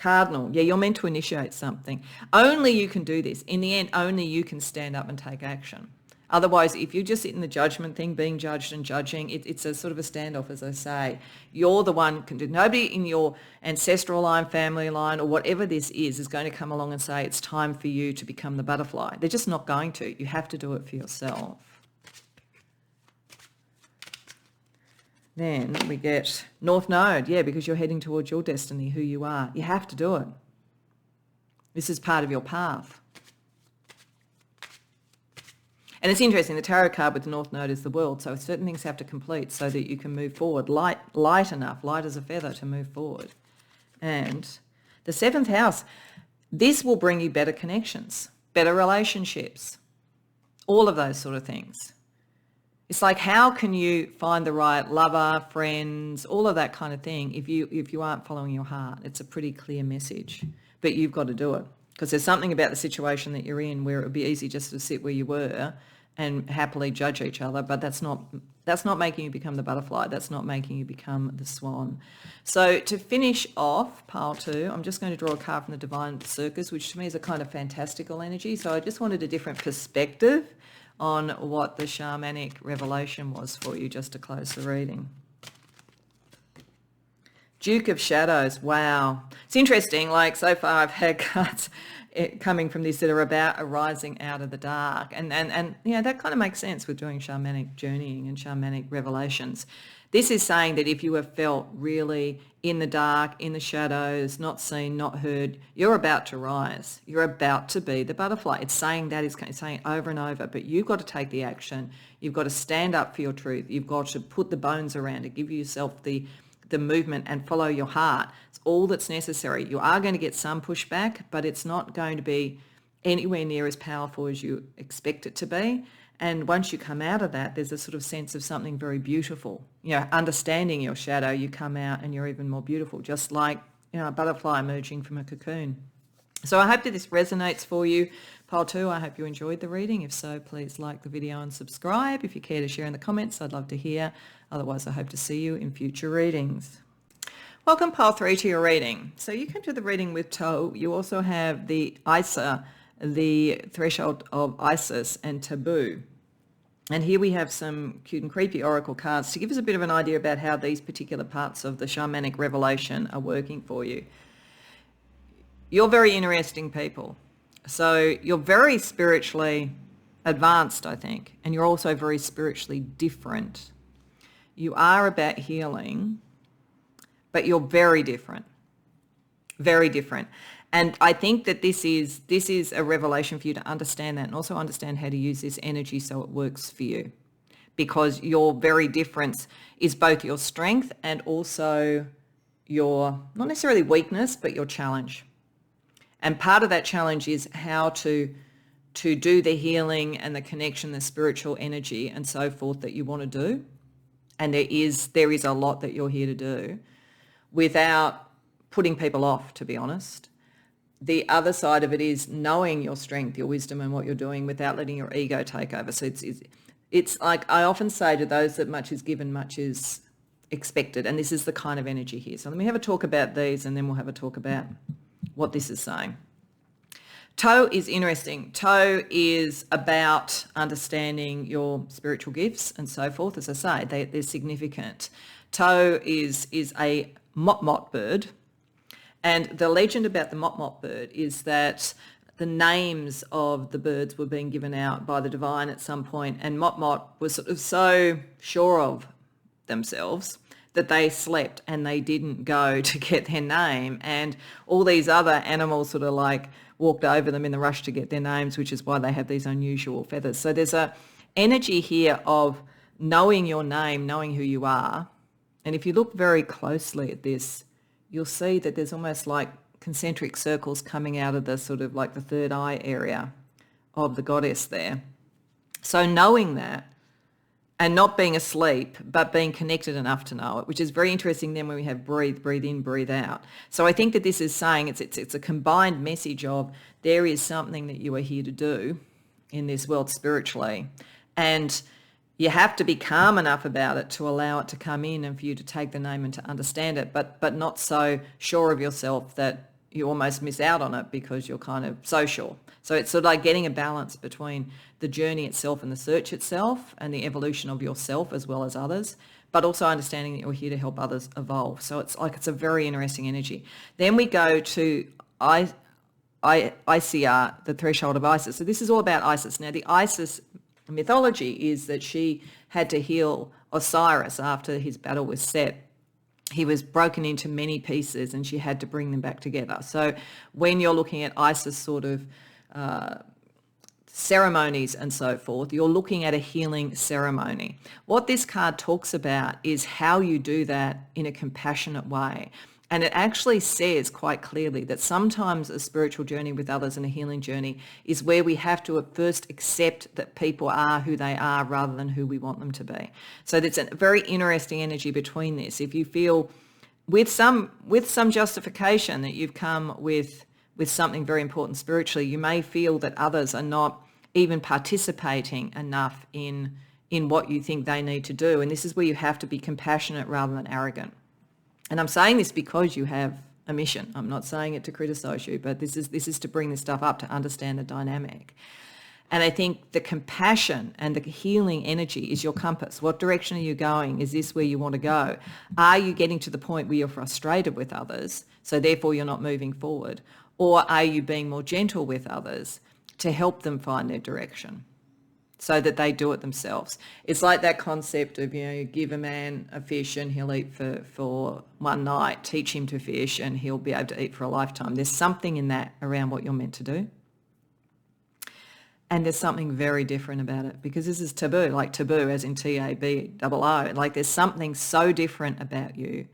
Cardinal. Yeah, you're meant to initiate something. Only you can do this. In the end, only you can stand up and take action. Otherwise, if you just sit in the judgment thing, being judged and judging, it's a sort of a standoff, as I say. You're the one who can do. Nobody in your ancestral line, family line, or whatever this is going to come along and say, it's time for you to become the butterfly. They're just not going to. You have to do it for yourself. Then we get North Node. Yeah, because you're heading towards your destiny, who you are. You have to do it. This is part of your path. And it's interesting, the tarot card with the North Node is the world, so certain things have to complete so that you can move forward, light enough, light as a feather to move forward. And the 7th house, this will bring you better connections, better relationships, all of those sort of things. It's like, how can you find the right lover, friends, all of that kind of thing if you aren't following your heart? It's a pretty clear message, but you've got to do it, because there's something about the situation that you're in where it would be easy just to sit where you were and happily judge each other, but that's not making you become the butterfly. That's not making you become the swan. So to finish off pile 2, I'm just going to draw a card from the Divine Circus, which to me is a kind of fantastical energy. So I just wanted a different perspective on what the shamanic revelation was for you, just to close the reading. Duke of Shadows. Wow. It's interesting. Like, so far I've had cards coming from this that are about arising out of the dark. And you know, that kind of makes sense with doing shamanic journeying and shamanic revelations. This is saying that if you have felt really in the dark, in the shadows, not seen, not heard, you're about to rise. You're about to be the butterfly. It's saying that, it's saying it over and over, but you've got to take the action. You've got to stand up for your truth. You've got to put the bones around it, give yourself the movement and follow your heart. It's all that's necessary. You are going to get some pushback, but it's not going to be anywhere near as powerful as you expect it to be. And once you come out of that, there's a sort of sense of something very beautiful. You know, understanding your shadow, you come out and you're even more beautiful, just like, you know, a butterfly emerging from a cocoon. So I hope that this resonates for you. Pile 2, I hope you enjoyed the reading. If so, please like the video and subscribe. If you care to share in the comments, I'd love to hear. Otherwise, I hope to see you in future readings. Welcome, Pile 3, to your reading. So you came to the reading with Tulp. You also have the Isa, the threshold of Isis and taboo. And here we have some cute and creepy oracle cards to give us a bit of an idea about how these particular parts of the shamanic revelation are working for you. You're very interesting people. So you're very spiritually advanced, I think, and you're also very spiritually different. You are about healing, but you're very different, very different. And I think that this is a revelation for you to understand that, and also understand how to use this energy so it works for you, because your very difference is both your strength and also your, not necessarily weakness, but your challenge. And part of that challenge is how to do the healing and the connection, the spiritual energy and so forth that you want to do. And there is a lot that you're here to do without putting people off, to be honest. The other side of it is knowing your strength, your wisdom and what you're doing without letting your ego take over. So it's like I often say to those that much is given, much is expected. And this is the kind of energy here. So let me have a talk about these and then we'll have a talk about what this is saying. Toe is interesting. Toe is about understanding your spiritual gifts and so forth. As I say, they're significant. Toe is a mot-mot bird. And the legend about the mot-mot bird is that the names of the birds were being given out by the divine at some point, and mot-mot was sort of so sure of themselves that they slept and they didn't go to get their name, and all these other animals sort of like walked over them in the rush to get their names, which is why they have these unusual feathers. So there's a energy here of knowing your name, knowing who you are. And if you look very closely at this, you'll see that there's almost like concentric circles coming out of the sort of like the third eye area of the goddess there. So knowing that, and not being asleep, but being connected enough to know it, which is very interesting then when we have breathe in, breathe out. So I think that this is saying it's a combined message of there is something that you are here to do in this world spiritually. And you have to be calm enough about it to allow it to come in and for you to take the name and to understand it, but not so sure of yourself that you almost miss out on it because you're kind of social. So it's sort of like getting a balance between the journey itself and the search itself and the evolution of yourself as well as others, but also understanding that you're here to help others evolve. So it's a very interesting energy. Then we go to ICR, the threshold of Isis. So this is all about Isis. Now, the Isis mythology is that she had to heal Osiris after his battle with Set. He was broken into many pieces and she had to bring them back together. So when you're looking at Isis sort of ceremonies and so forth, you're looking at a healing ceremony. What this card talks about is how you do that in a compassionate way. And it actually says quite clearly that sometimes a spiritual journey with others and a healing journey is where we have to at first accept that people are who they are rather than who we want them to be. So there's a very interesting energy between this. If you feel with some justification that you've come with something very important spiritually, you may feel that others are not even participating enough in what you think they need to do. And this is where you have to be compassionate rather than arrogant. And I'm saying this because you have a mission. I'm not saying it to criticize you, but this is to bring this stuff up to understand the dynamic. And I think the compassion and the healing energy is your compass. What direction are you going? Is this where you want to go? Are you getting to the point where you're frustrated with others, so therefore you're not moving forward? Or are you being more gentle with others to help them find their direction so that they do it themselves? It's like that concept of, you give a man a fish and he'll eat for one night, teach him to fish and he'll be able to eat for a lifetime. There's something in that around what you're meant to do. And there's something very different about it because this is taboo, like taboo as in T-A-B-O-O. Like there's something so different about you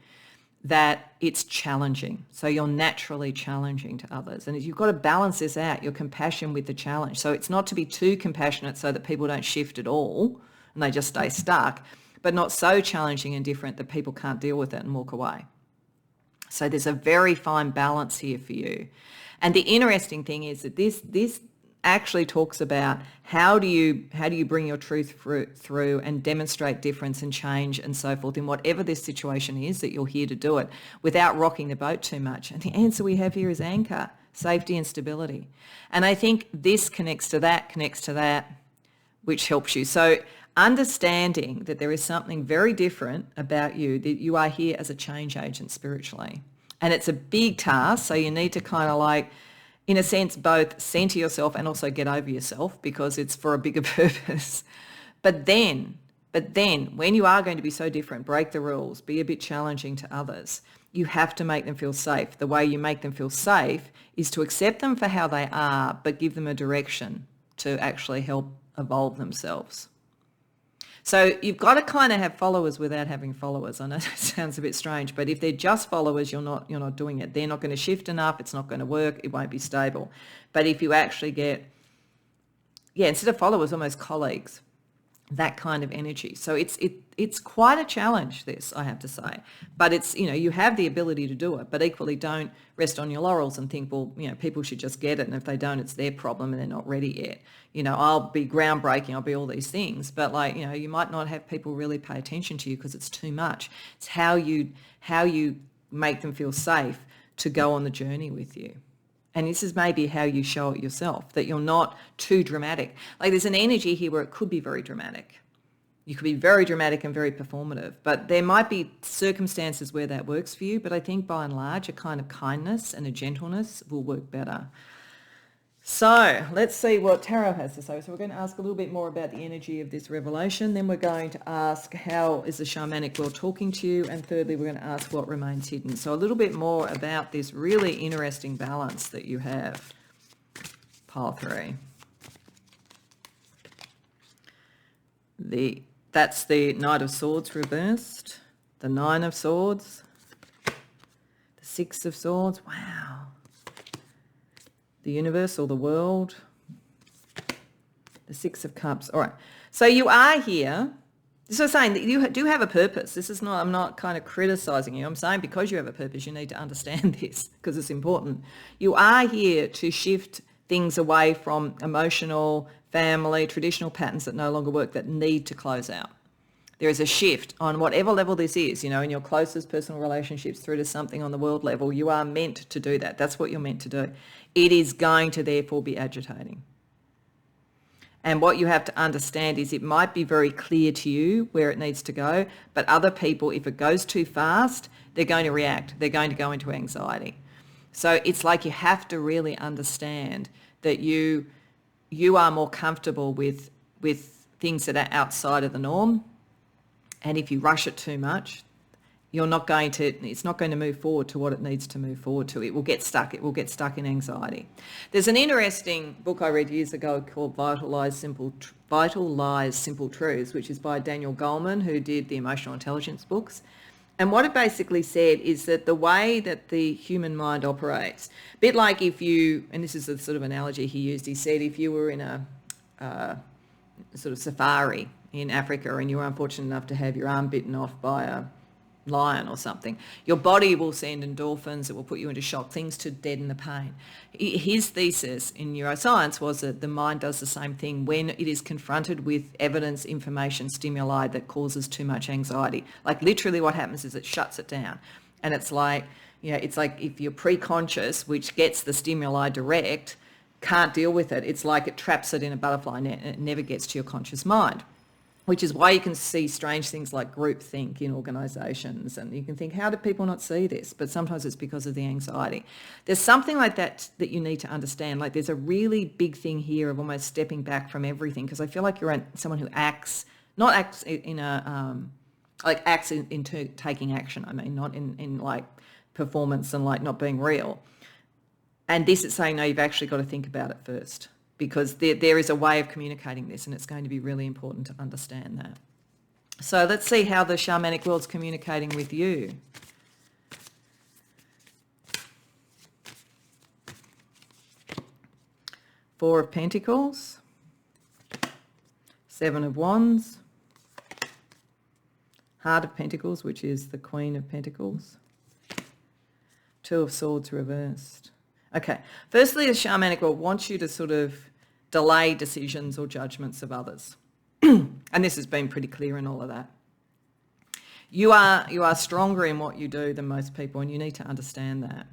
that it's challenging. So you're naturally challenging to others. And you've got to balance this out, your compassion with the challenge. So it's not to be too compassionate so that people don't shift at all and they just stay stuck, but not so challenging and different that people can't deal with it and walk away. So there's a very fine balance here for you. And the interesting thing is that this actually talks about how do you bring your truth through and demonstrate difference and change and so forth in whatever this situation is that you're here to do it without rocking the boat too much. And the answer we have here is anchor, safety and stability. And I think this connects to that, which helps you. So understanding that there is something very different about you, that you are here as a change agent spiritually. And it's a big task, so you need to kind of like, in a sense, both center yourself and also get over yourself because it's for a bigger purpose. But then when you are going to be so different, break the rules, be a bit challenging to others, you have to make them feel safe. The way you make them feel safe is to accept them for how they are, but give them a direction to actually help evolve themselves. So you've got to kind of have followers without having followers. I know that sounds a bit strange, but if they're just followers, you're not doing it. They're not going to shift enough. It's not going to work. It won't be stable. But if you actually get, instead of followers, almost colleagues, that kind of energy. So it's quite a challenge, this, I have to say. But it's, you have the ability to do it, but equally don't rest on your laurels and think, well, people should just get it. And if they don't, it's their problem and they're not ready yet. I'll be groundbreaking, I'll be all these things, but you might not have people really pay attention to you because it's too much. It's how you make them feel safe to go on the journey with you. And this is maybe how you show it yourself, that you're not too dramatic. Like there's an energy here where it could be very dramatic. You could be very dramatic and very performative, but there might be circumstances where that works for you. But I think by and large, a kind of kindness and a gentleness will work better. So let's see what Tarot has to say. So we're going to ask a little bit more about the energy of this revelation. Then we're going to ask, how is the shamanic world talking to you? And thirdly, we're going to ask what remains hidden. So a little bit more about this really interesting balance that you have. Pile 3. That's the Knight of Swords reversed. The 9 of Swords. The 6 of Swords. Wow. The universe or the world, the 6 of Cups. All right. So you are here. So saying that you do have a purpose. This is not, I'm not kind of criticizing you. I'm saying because you have a purpose, you need to understand this because it's important. You are here to shift things away from emotional, family, traditional patterns that no longer work, that need to close out. There is a shift on whatever level this is, in your closest personal relationships through to something on the world level. You are meant to do that. That's what you're meant to do. It is going to therefore be agitating. And what you have to understand is it might be very clear to you where it needs to go, but other people, if it goes too fast, they're going to react. They're going to go into anxiety. So it's like you have to really understand that you are more comfortable with things that are outside of the norm. And if you rush it too much, it's not going to move forward to what it needs to move forward to. It will get stuck. It will get stuck in anxiety. There's an interesting book I read years ago called Vital Lies, Simple Truths, which is by Daniel Goleman, who did the emotional intelligence books. And what it basically said is that the way that the human mind operates, a bit like if you, and this is the sort of analogy he used, he said if you were in a sort of safari in Africa and you were unfortunate enough to have your arm bitten off by a lion or something, your body will send endorphins, it will put you into shock, things to deaden the pain. His thesis in neuroscience was that the mind does the same thing when it is confronted with evidence, information, stimuli that causes too much anxiety. Like literally what happens is it shuts it down. And it's like if you're pre-conscious, which gets the stimuli direct, can't deal with it, it's like it traps it in a butterfly net and it never gets to your conscious mind. Which is why you can see strange things like groupthink in organisations, and you can think, how do people not see this? But sometimes it's because of the anxiety. There's something like that you need to understand. Like there's a really big thing here of almost stepping back from everything, because I feel like you're someone who acts in taking action. I mean, not in like performance and like not being real. And this is saying, no, you've actually got to think about it first, because there is a way of communicating this, and it's going to be really important to understand that. So let's see how the shamanic world's communicating with you. Four of Pentacles, Seven of Wands, Heart of Pentacles, which is the Queen of Pentacles, Two of Swords reversed. Okay, firstly, the shamanic world wants you to sort of delay decisions or judgments of others. And this has been pretty clear in all of that. You are stronger in what you do than most people, and you need to understand that.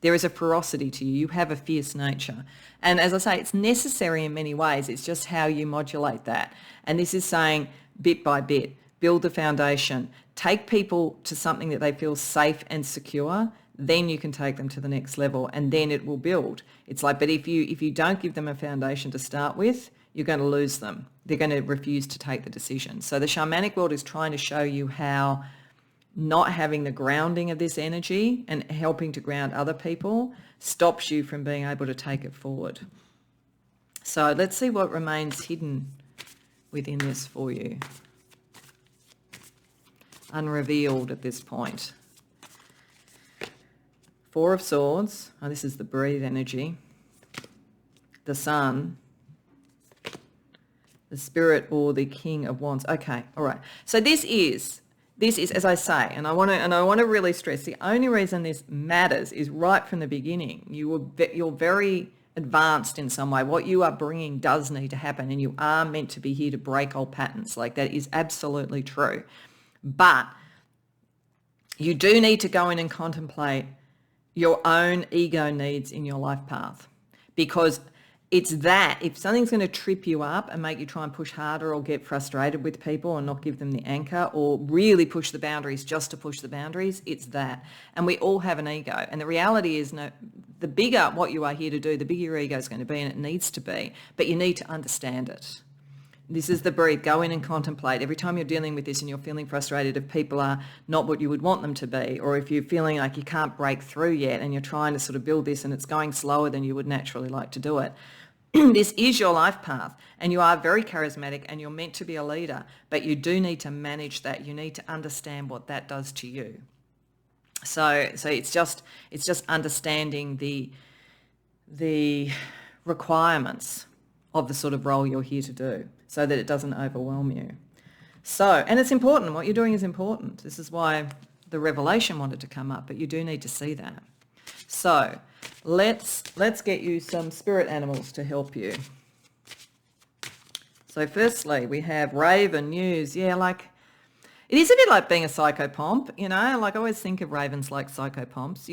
There is a ferocity to you. You have a fierce nature. And as I say, it's necessary in many ways. It's just how you modulate that. And this is saying bit by bit, build the foundation, take people to something that they feel safe and secure, then you can take them to the next level, and then it will build. It's like, but if you don't give them a foundation to start with, you're going to lose them. They're going to refuse to take the decision. So the shamanic world is trying to show you how not having the grounding of this energy and helping to ground other people stops you from being able to take it forward. So let's see what remains hidden within this for you. Unrevealed at this point. Four of Swords. Oh, this is the breathe energy. The Sun. The Spirit, or the King of Wands. Okay, all right. So this is, as I say, and I want to really stress, the only reason this matters is right from the beginning. You're very advanced in some way. What you are bringing does need to happen, and you are meant to be here to break old patterns. Like, that is absolutely true. But you do need to go in and contemplate your own ego needs in your life path, because it's that if something's going to trip you up and make you try and push harder or get frustrated with people and not give them the anchor, or really push the boundaries just to push the boundaries, it's that. And we all have an ego. And the reality is, no, the bigger what you are here to do, the bigger your ego is going to be, and it needs to be. But you need to understand it. This is the breathe. Go in and contemplate. Every time you're dealing with this and you're feeling frustrated if people are not what you would want them to be, or if you're feeling like you can't break through yet and you're trying to sort of build this and it's going slower than you would naturally like to do it, this is your life path, and you are very charismatic and you're meant to be a leader, but you do need to manage that. You need to understand what that does to you. So it's just understanding the requirements of the sort of role you're here to do, so that it doesn't overwhelm you. So, and it's important. What you're doing is important. This is why the revelation wanted to come up, but you do need to see that. So let's get you some spirit animals to help you. So firstly, we have Raven, News. Yeah, like It is a bit like being a psychopomp, you know, like I always think of ravens like psychopomps.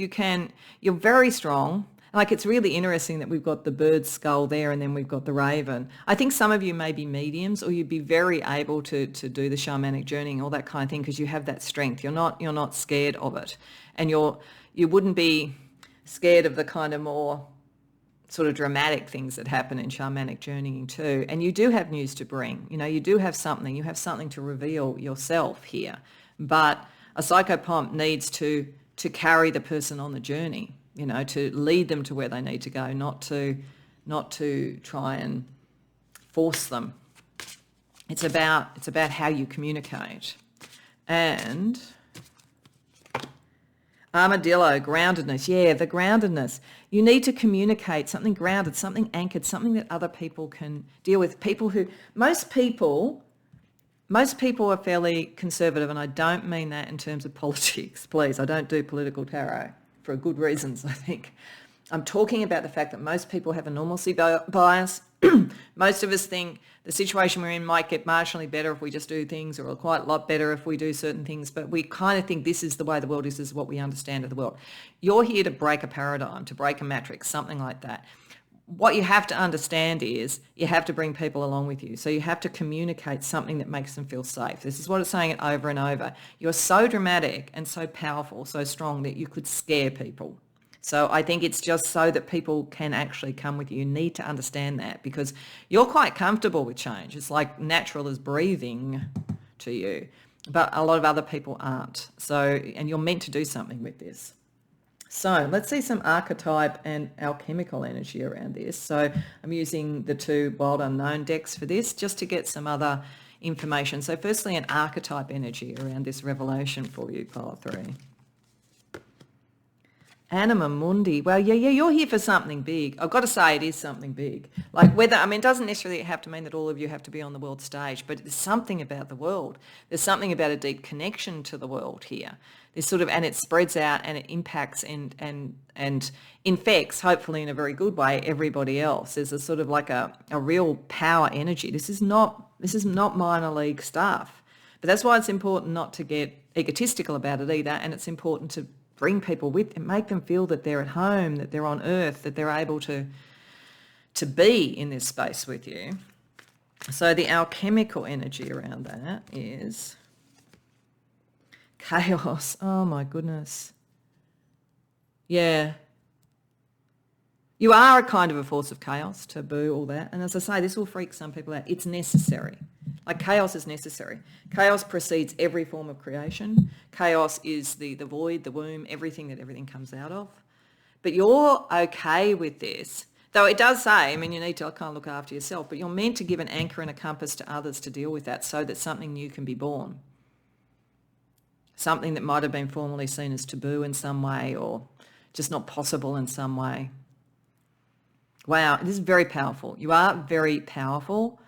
You're very strong. Like it's really interesting that we've got the bird skull there and then we've got the raven. I think some of you may be mediums or you'd be very able to do the shamanic journeying, all that kind of thing, because you have that strength. You're not scared of it. And you wouldn't be scared of the kind of more sort of dramatic things that happen in shamanic journeying too. And you do have news to bring. You know, you have something to reveal yourself here. But a psychopomp needs to carry the person on the journey, you know, to lead them to where they need to go, not to try and force them. It's about how you communicate. And armadillo, groundedness. Yeah, the groundedness. You need to communicate something grounded, something anchored, something that other people can deal with. Most people are fairly conservative, and I don't mean that in terms of politics, please. I don't do political tarot for good reasons, I think. I'm talking about the fact that most people have a normalcy bias. Most of us think the situation we're in might get marginally better if we just do things, or quite a lot better if we do certain things, but we kind of think this is the way the world is, this is what we understand of the world. You're here to break a paradigm, to break a matrix, something like that. What you have to understand is you have to bring people along with you. So you have to communicate something that makes them feel safe. This is what it's saying it over and over. You're so dramatic and so powerful, so strong that you could scare people. So I think it's just so that people can actually come with you. You need to understand that because you're quite comfortable with change. It's like natural as breathing to you, but a lot of other people aren't. So, and you're meant to do something with this. So let's see some archetype and alchemical energy around this. So I'm using the 2 Wild Unknown decks for this just to get some other information. So firstly, an archetype energy around this revelation for you, pile 3. Anima Mundi. Well, yeah, you're here for something big. I've got to say it is something big. Like it doesn't necessarily have to mean that all of you have to be on the world stage, but there's something about the world. There's something about a deep connection to the world here. There's and it spreads out and it impacts and infects, hopefully in a very good way, everybody else. There's a sort of like a real power energy. This is not minor league stuff. But that's why it's important not to get egotistical about it either, and it's important to bring people with and make them feel that they're at home, that they're on earth, that they're able to be in this space with you. So the alchemical energy around that is chaos. Oh my goodness. Yeah. You are a kind of a force of chaos, taboo, all that. And as I say, this will freak some people out. It's necessary. Like chaos is necessary. Chaos precedes every form of creation. Chaos is the void, the womb, everything that everything comes out of. But you're okay with this. Though it does say, you need to kind of look after yourself, but you're meant to give an anchor and a compass to others to deal with that so that something new can be born. Something that might have been formerly seen as taboo in some way or just not possible in some way. Wow, this is very powerful. You are very powerful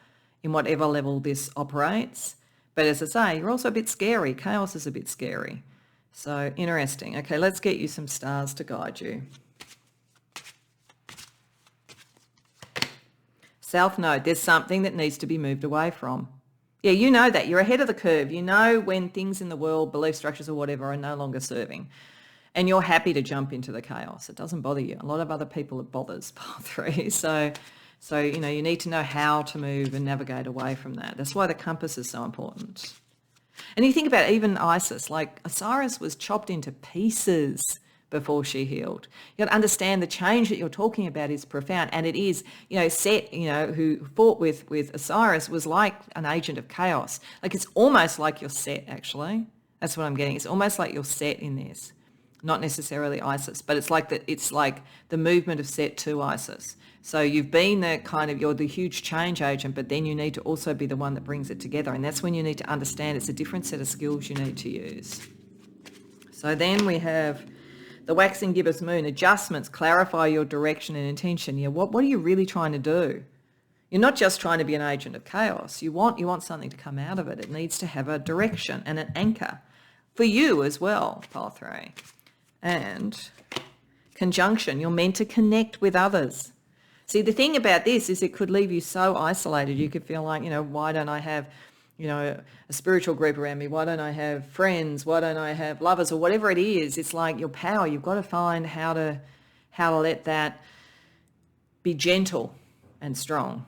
in whatever level this operates. But as I say, you're also a bit scary. Chaos is a bit scary. So interesting. Okay, let's get you some stars to guide you. South Node, there's something that needs to be moved away from. Yeah, you know that. You're ahead of the curve. You know when things in the world, belief structures or whatever, are no longer serving. And you're happy to jump into the chaos. It doesn't bother you. A lot of other people it bothers, part 3. So you need to know how to move and navigate away from that. That's why the compass is so important. And you think about even Isis, like Osiris was chopped into pieces before she healed. You got to understand the change that you're talking about is profound. And it is, Set, who fought with Osiris was like an agent of chaos. Like it's almost like you're Set, actually. That's what I'm getting. It's almost like you're Set in this. Not necessarily Isis, but it's like the movement of Set to Isis. So you've been you're the huge change agent, but then you need to also be the one that brings it together. And that's when you need to understand it's a different set of skills you need to use. So then we have the waxing gibbous moon, adjustments, clarify your direction and intention. Yeah, what are you really trying to do? You're not just trying to be an agent of chaos. You want something to come out of it. It needs to have a direction and an anchor for you as well, pile 3. And conjunction, you're meant to connect with others. See, the thing about this is it could leave you so isolated. You could feel like, why don't I have, a spiritual group around me? Why don't I have friends? Why don't I have lovers? Or whatever it is, it's like your power. You've got to find how to let that be gentle and strong.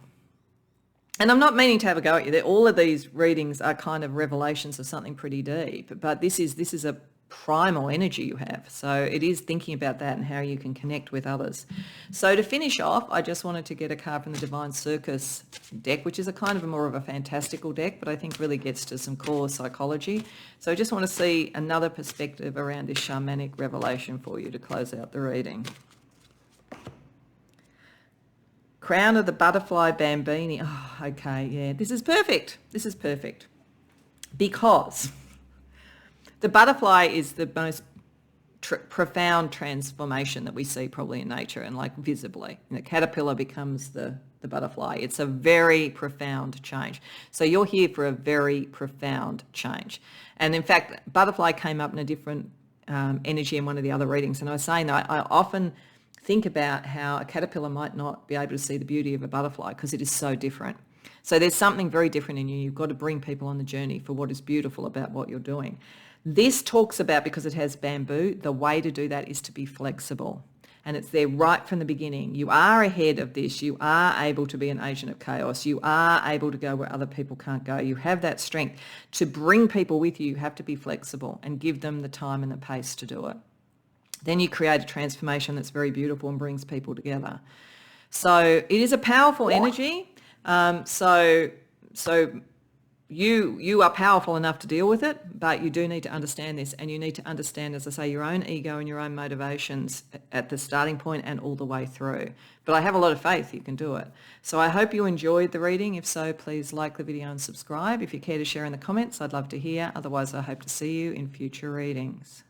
And I'm not meaning to have a go at you. All of these readings are kind of revelations of something pretty deep, but this is a primal energy you have. So it is thinking about that and how you can connect with others. So to finish off, I just wanted to get a card from the Divine Circus deck, which is a kind of more of a fantastical deck, but I think really gets to some core psychology. So I just want to see another perspective around this shamanic revelation for you to close out the reading. Crown of the Butterfly Bambini. Oh, okay, yeah, this is perfect. This is perfect. Because the butterfly is the most profound transformation that we see probably in nature and like visibly. The caterpillar becomes the butterfly. It's a very profound change. So you're here for a very profound change. And in fact, butterfly came up in a different energy in one of the other readings. And I was saying that I often think about how a caterpillar might not be able to see the beauty of a butterfly because it is so different. So there's something very different in you. You've got to bring people on the journey for what is beautiful about what you're doing. This talks about, because it has bamboo, the way to do that is to be flexible. And it's there right from the beginning. You are ahead of this. You are able to be an agent of chaos. You are able to go where other people can't go. You have that strength. To bring people with you, you have to be flexible and give them the time and the pace to do it. Then you create a transformation that's very beautiful and brings people together. So it is a powerful energy. So you are powerful enough to deal with it, but you do need to understand this, and you need to understand, as I say, your own ego and your own motivations at the starting point and all the way through. But I have a lot of faith you can do it. So I hope you enjoyed the reading. If so, please like the video and subscribe. If you care to share in the comments, I'd love to hear. Otherwise, I hope to see you in future readings.